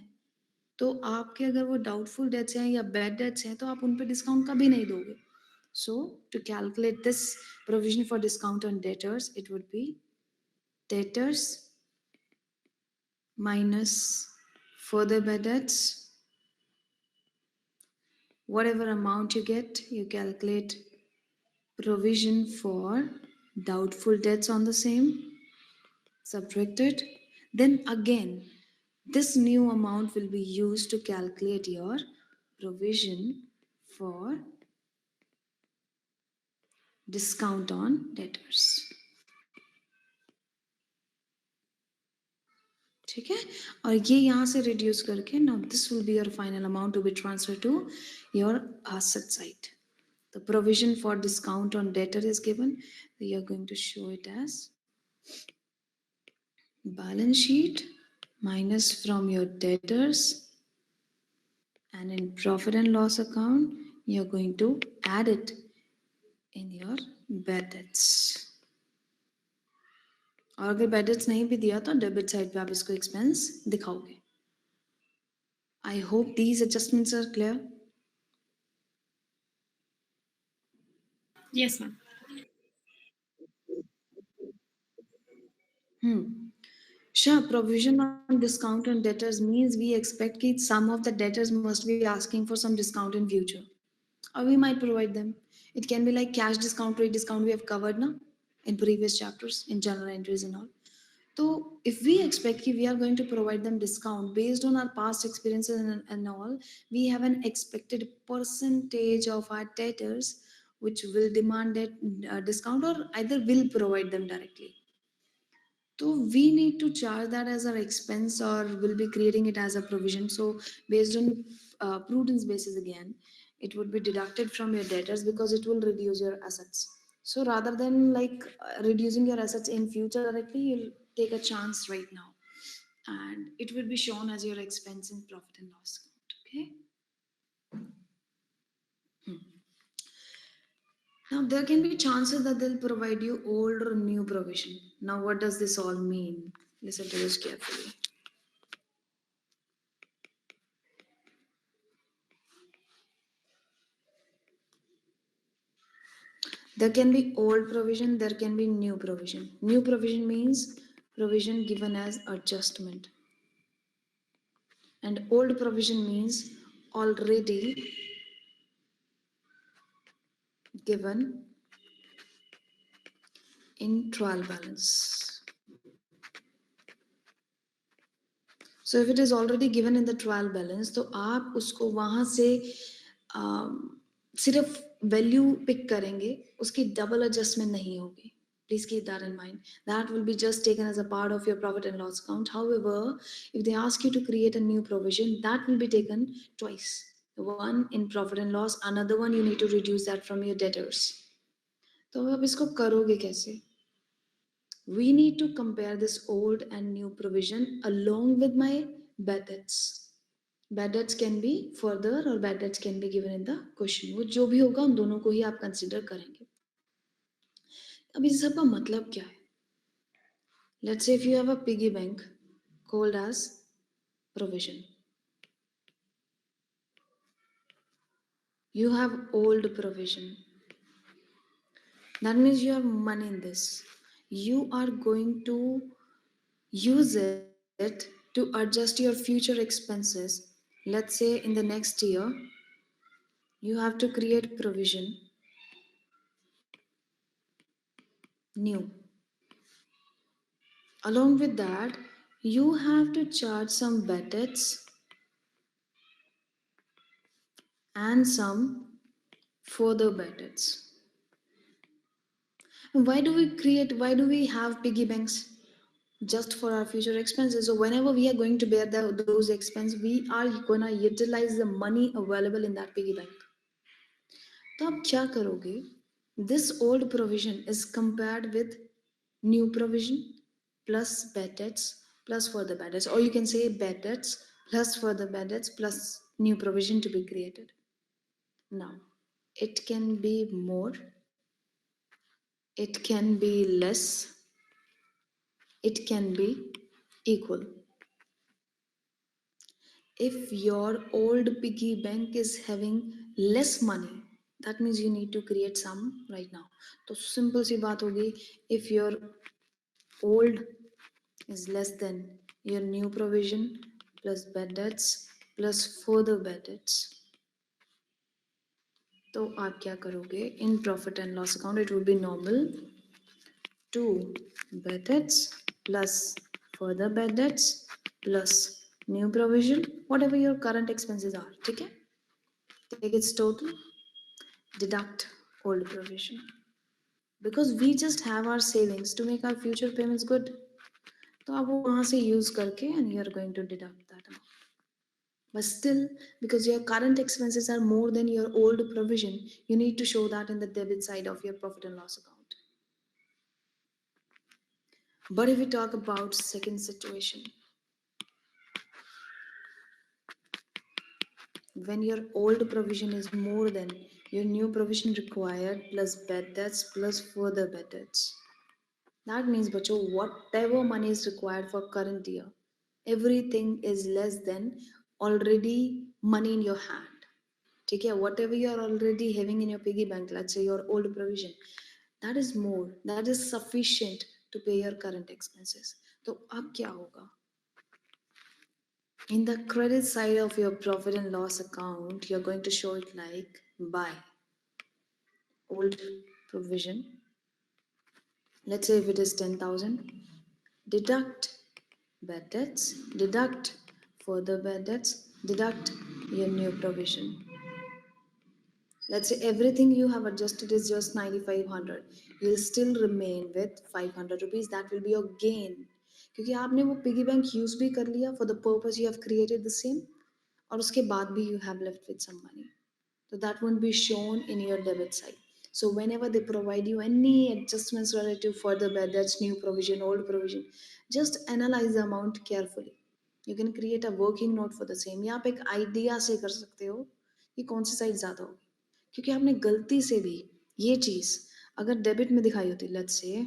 तो आपके अगर वो डाउटफुल डेट्स हैं या बैड डेट्स हैं, तो आप उन पे डिस्काउंट कभी नहीं दोगे. So to calculate this provision for discount on debtors, it would be debtors minus further bad debts. Whatever amount you get, you calculate provision for doubtful debts on the same, subtracted. Then again, this new amount will be used to calculate your provision for discount on debtors. ठीक है और ये यहाँ से reduce करके now this will be your final amount to be transferred to your asset side. The provision for discount on debtor is given. You are going to show it as balance sheet minus from your debtors, and in profit and loss account you are going to add it in your bad debts. और अगर bad debts नहीं भी दिया तो debit side पे आप इसको expense दिखाओगे. I hope these adjustments are clear. Yes, ma'am. Sure, provision on discount on debtors means we expect that some of the debtors must be asking for some discount in future. Or we might provide them. It can be like cash discount, rate discount we have covered now in previous chapters, in journal entries and all. So if we expect that we are going to provide them discount based on our past experiences and all, we have an expected percentage of our debtors which will demand that discount or either will provide them directly. So we need to charge that as our expense or will be creating it as a provision. So based on prudence basis again, it would be deducted from your debtors because it will reduce your assets. So rather than like reducing your assets in future directly, you'll take a chance right now, and it will be shown as your expense in profit and loss account. Okay. Now there can be chances that they'll provide you old or new provision. Now what does this all mean? Listen to this carefully. There can be old provision, there can be new provision. New provision means provision given as adjustment. And old provision means already given in trial balance. So if it is already given in the trial balance, तो आप उसको वहाँ से सिर्फ value pick करेंगे, उसकी double adjustment नहीं होगी. Please keep that in mind. That will be just taken as a part of your profit and loss account. However, if they ask you to create a new provision, that will be taken twice. One in profit and loss, another one you need to reduce that from your debtors. तो अब इसको करोगे कैसे? We need to compare this old and new provision along with my bad debts. Bad debts can be further or bad debts can be given in the question. वो जो भी होगा उन दोनों को ही आप कंसिडर करेंगे. अब इस सब का मतलब क्या है? Let's say if you have a piggy bank called as provision. You have old provision. That means you have money in this. You are going to use it to adjust your future expenses. Let's say in the next year, you have to create provision new. Along with that, you have to charge some bad debts and some further bad debts. Why do we have piggy banks? Just for our future expenses. So whenever we are going to bear those expenses, we are gonna utilize the money available in that piggy bank. तो आप क्या करोगे? This old provision is compared with new provision plus bad debts plus further bad debts, or you can say bad debts plus further bad debts plus new provision to be created. Now, it can be more, it can be less, it can be equal. If your old piggy bank is having less money, that means you need to create some right now. So simple सी बात होगी, if your old is less than your new provision plus bad debts plus further bad debts, तो आप क्या करोगे in profit and loss account it would be normal to bad debts plus further bad debts plus new provision whatever your current expenses are ठीक है take its total deduct old provision because we just have our savings to make our future payments good तो आप वो वहाँ से use करके and you are going to deduct that amount but still because your current expenses are more than your old provision you need to show that in the debit side of your profit and loss account but if we talk about second situation when your old provision is more than your new provision required plus bad debts plus further bad debts that means bacho whatever money is required for current year everything is less than already money in your hand ठीक है whatever you are already having in your piggy bank let's say your old provision that is more that is sufficient to pay your current expenses तो अब क्या होगा in the credit side of your profit and loss account you're going to show it like buy old provision let's say if it is 10,000 deduct bad debts deduct further bad debts deduct your new provision let's say everything you have adjusted is just 9500 you'll still remain with 500 rupees that will be your gain क्योंकि आपने वो piggy bank use भी कर लिया for the purpose you have created the same और उसके बाद भी you have left with some money so that won't be shown in your debit side so whenever they provide you any adjustments relative further bad debts new provision old provision just analyze the amount carefully you can create a working note for the same या आप एक idea से कर सकते हो कि कौन सी side ज़्यादा होगी क्योंकि आपने गलती से भी ये चीज़ अगर डेबिट में दिखाई होती let's say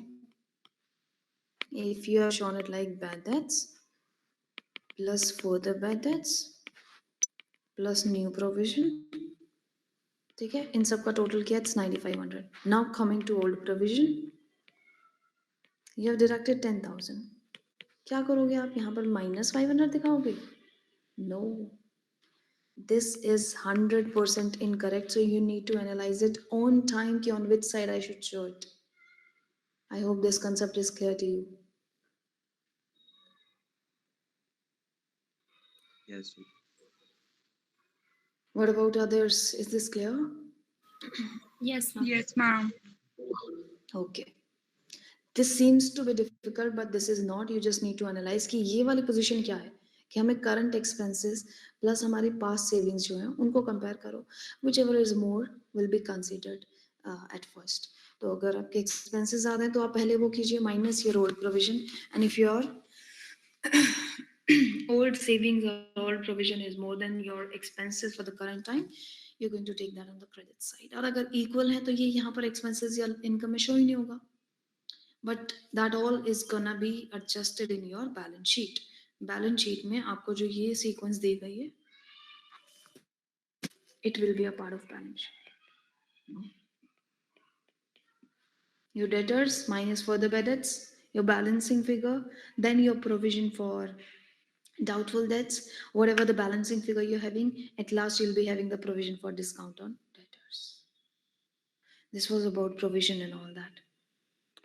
if you have shown it like bad debts plus further bad debts plus new provision ठीक है इन सब का टोटल किया it's 9500 now coming to old provision you have deducted 10,000 क्या करोगे आप यहाँ पर -500 दिखाओगे no this is 100% incorrect so you need to analyze it on time ki on which side I should show it I hope this concept is clear to you Yes. what about others is this clear Yes, ma'am. Yes, ma'am. okay this seems to be difficult but this is not you just need to analyze कि ये वाली position क्या है कि हमें current expenses plus हमारी past savings जो हैं उनको कंपेयर करो which ever is more will be considered at first तो अगर आपके एक्सपेंसेस ज़्यादा हैं तो आप पहले वो कीजिए minus your old provision and if your old savings or old provision is more than your expenses for the current time you're going to take that on the credit side और अगर equal है तो ये यहाँ पर expenses या income में show ही नहीं होगा but that all is gonna be adjusted in your balance sheet balance sheet में आपको जो ये sequence दी गई है it will be a part of balance sheet your debtors minus further bad debts your balancing figure then your provision for doubtful debts whatever the balancing figure you're having at last you'll be having the provision for discount on debtors this was about provision and all that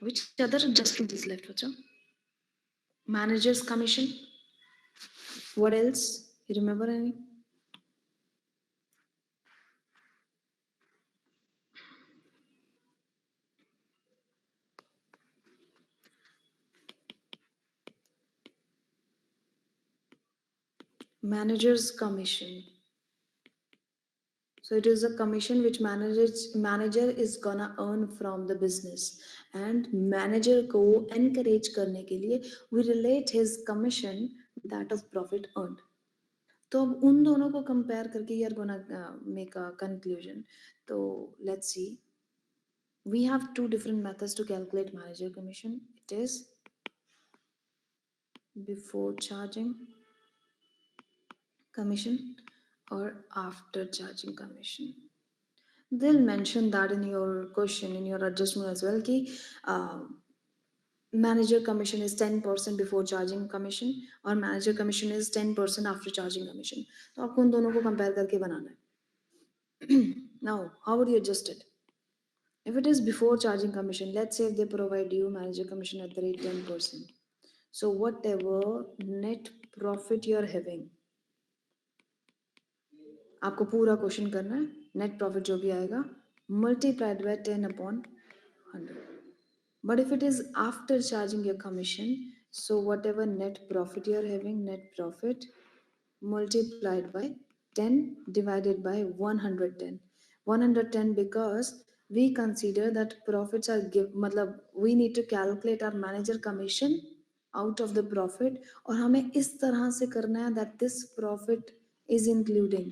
which other adjustment is left Vacha? Manager's commission what else you remember any manager's commission so it is a commission which manager is gonna earn from the business and manager को encourage करने के लिए we relate his commission with that of profit earned तो अब उन दोनों को compare करके you are gonna make a conclusion तो let's see we have two different methods to calculate manager commission it is before charging commission or after charging commission they'll mention that in your question in your adjustment as well कि manager commission is 10% before charging commission और manager commission is 10% after charging commission तो आपको उन दोनों को compare करके बनाना है Now, how would you adjust it? If it is before charging commission, let's say if they provide you manager commission at the rate 10%. So whatever net profit you're having, आपको पूरा question करना है, net profit जो भी आएगा multiplied by 10/100. But if it is after charging your commission, so whatever net profit you are having, net profit multiplied by 10 divided by 110. 110 because we consider that profits are give मतलब we need to calculate our manager commission out of the profit और हमें इस तरह से करना है that this profit is including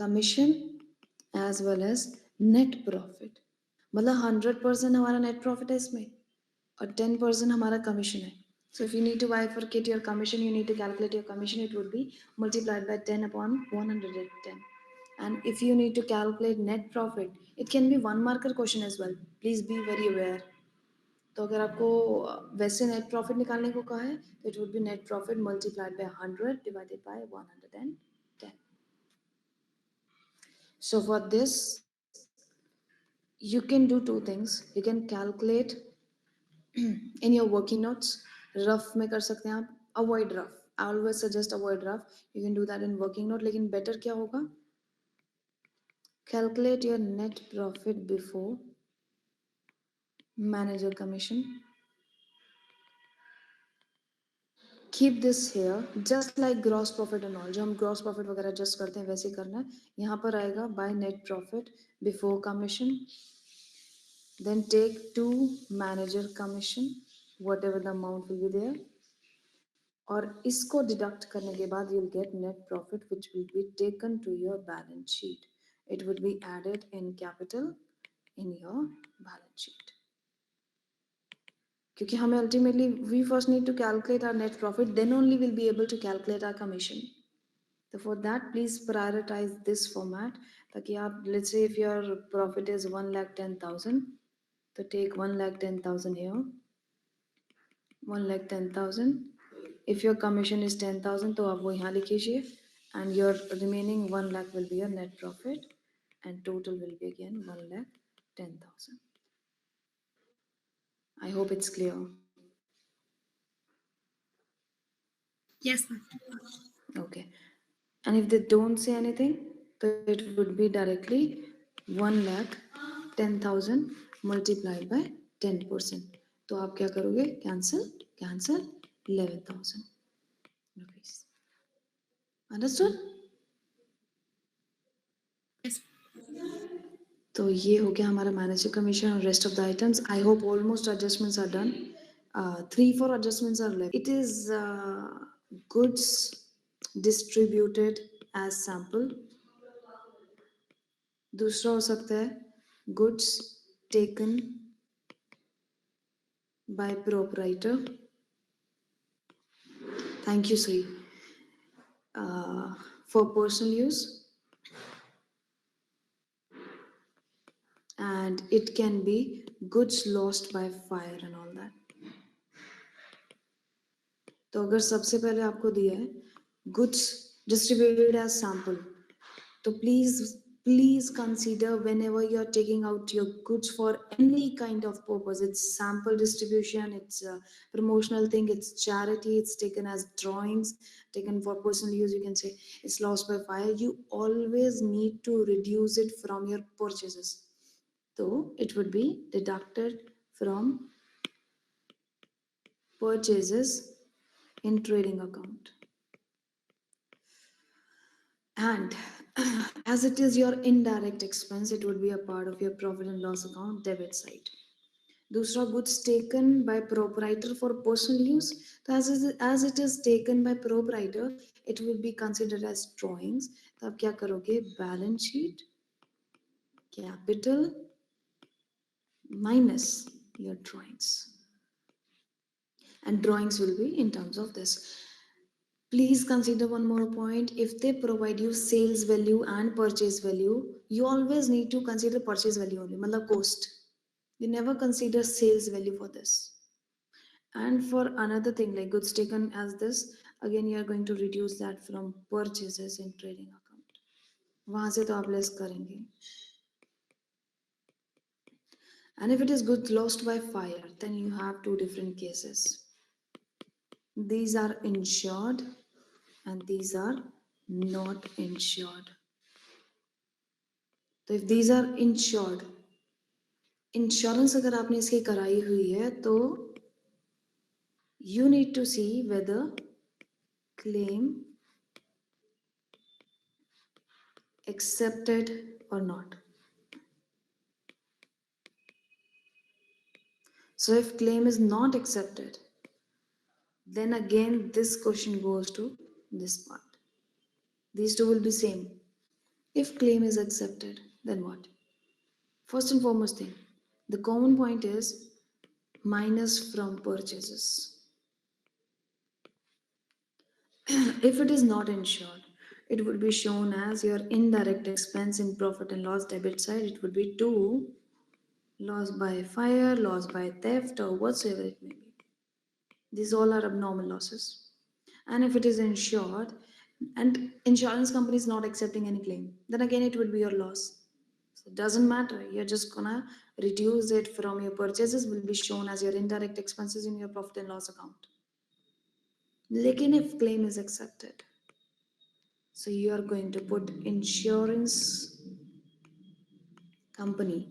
commission as well as net profit. मतलब 100% हमारा net profit है इसमें और 10% हमारा commission है. So if you need to bifurcate your commission, you need to calculate your commission. It would be multiplied by 10 upon 110. And if you need to calculate net profit, it can be one marker question as well. Please be very aware. तो अगर आपको वैसे net profit निकालने को कहा है तो it would B net profit multiplied by 100 divided by 110. So for this, you can do two things. You can calculate in your working notes. Rough में कर सकते हैं आप. Avoid rough. I always suggest avoid rough. You can do that in working note. लेकिन better क्या होगा? Calculate your net profit before manager commission. Keep this here just like gross profit and all. जो हम gross profit वगैरह adjust करते हैं वैसे ही करना है. यहाँ पर आएगा by net profit before commission. Then take to manager commission, whatever the amount will be there. और इसको डिडक्ट करने के बाद you'll get net profit which will be taken to your balance sheet. It would be added in capital in your balance sheet. क्योंकि हमें ultimately we first need to calculate our net profit, then only we'll be able to calculate our commission. So for that, please prioritize this format. ताकि आप, let's say if your profit is 1,10,000, तो take 1,10,000 here, 1,10,000. If your commission is 10,000, तो आप वो यहाँ लिखिए, and your remaining 1 lakh will be your net profit, and total will be again 1,10,000. I hope it's clear. Yes, ma'am. Okay. And if they don't say anything, so it would be directly 1,10,000 multiplied by 10%. तो आप क्या करोगे? Cancel 11,000 rupees. Understood? Yes. तो ये हो गया हमारा manager commission और rest of the items. I hope almost adjustments are done. 3-4 adjustments are left. It is goods distributed as sample. दूसरा हो सकता है goods taken by proprietor. Thank you, Sri. For personal use, and it can be goods lost by fire and all that. तो अगर सबसे पहले आपको दिया है goods distributed as sample, तो please consider whenever you are taking out your goods for any kind of purpose, it's sample distribution, it's a promotional thing, it's charity, it's taken as drawings, taken for personal use, you can say it's lost by fire, you always need to reduce it from your purchases. So it would be deducted from purchases in trading account. And as it is your indirect expense, it would be a part of your profit and loss account debit side. दूसरा goods taken by proprietor for personal use, तो as it is taken by proprietor, it will be considered as drawings. तो आप क्या करोगे? Balance sheet, capital minus your drawings, and drawings will be in terms of this. Please consider one more point. If they provide you sales value and purchase value, you always need to consider purchase value only, matlab cost. You never consider sales value for this. And for another thing like goods taken as this, again you are going to reduce that from purchases in trading account. वहां से तो आप less करेंगे. And if it is goods lost by fire, then you have two different cases. These are insured and these are not insured. तो if these are insured, insurance अगर आपने इसकी कराई हुई है तो you need to see whether claim accepted or not. So if claim is not accepted, then again this question goes to this part. These two will be same. If claim is accepted, then what? First and foremost thing, the common point is minus from purchases. If it is not insured, it would be shown as your indirect expense in profit and loss debit side. It would be 2 loss by fire, loss by theft, or whatsoever it may be. These all are abnormal losses. And if it is insured and insurance company is not accepting any claim, then again it would be your loss. So it doesn't matter. You're just gonna reduce it from your purchases, will be shown as your indirect expenses in your profit and loss account. Lekin if claim is accepted, so you are going to put insurance company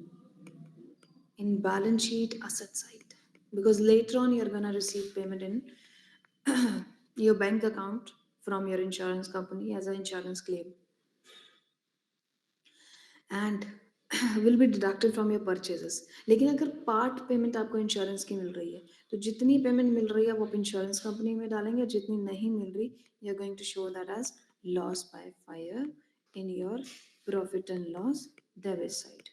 in balance sheet asset side, because later on you're gonna receive payment in your bank account from your insurance company as an insurance claim, and will be deducted from your purchases. लेकिन अगर part payment आपको insurance की मिल रही है तो जितनी payment मिल रही है वो आप इंश्योरेंस कंपनी में डालेंगे, और जितनी नहीं मिल रही you are going to show that as loss by fire in your profit and loss debit side.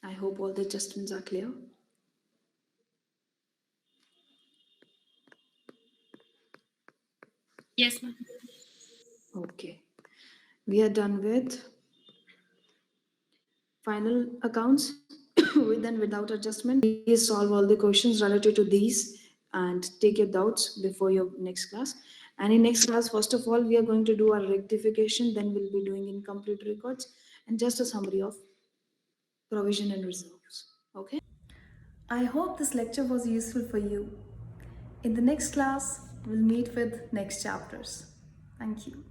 I hope all the adjustments are clear. Yes, ma'am. Okay, we are done with final accounts with and without adjustment. Please solve all the questions related to these and take your doubts before your next class. And in next class, first of all, we are going to do our rectification, then we'll be doing incomplete records and just a summary of provision and reserves. Okay? I hope this lecture was useful for you. In the next class, we'll meet with next chapters. Thank you.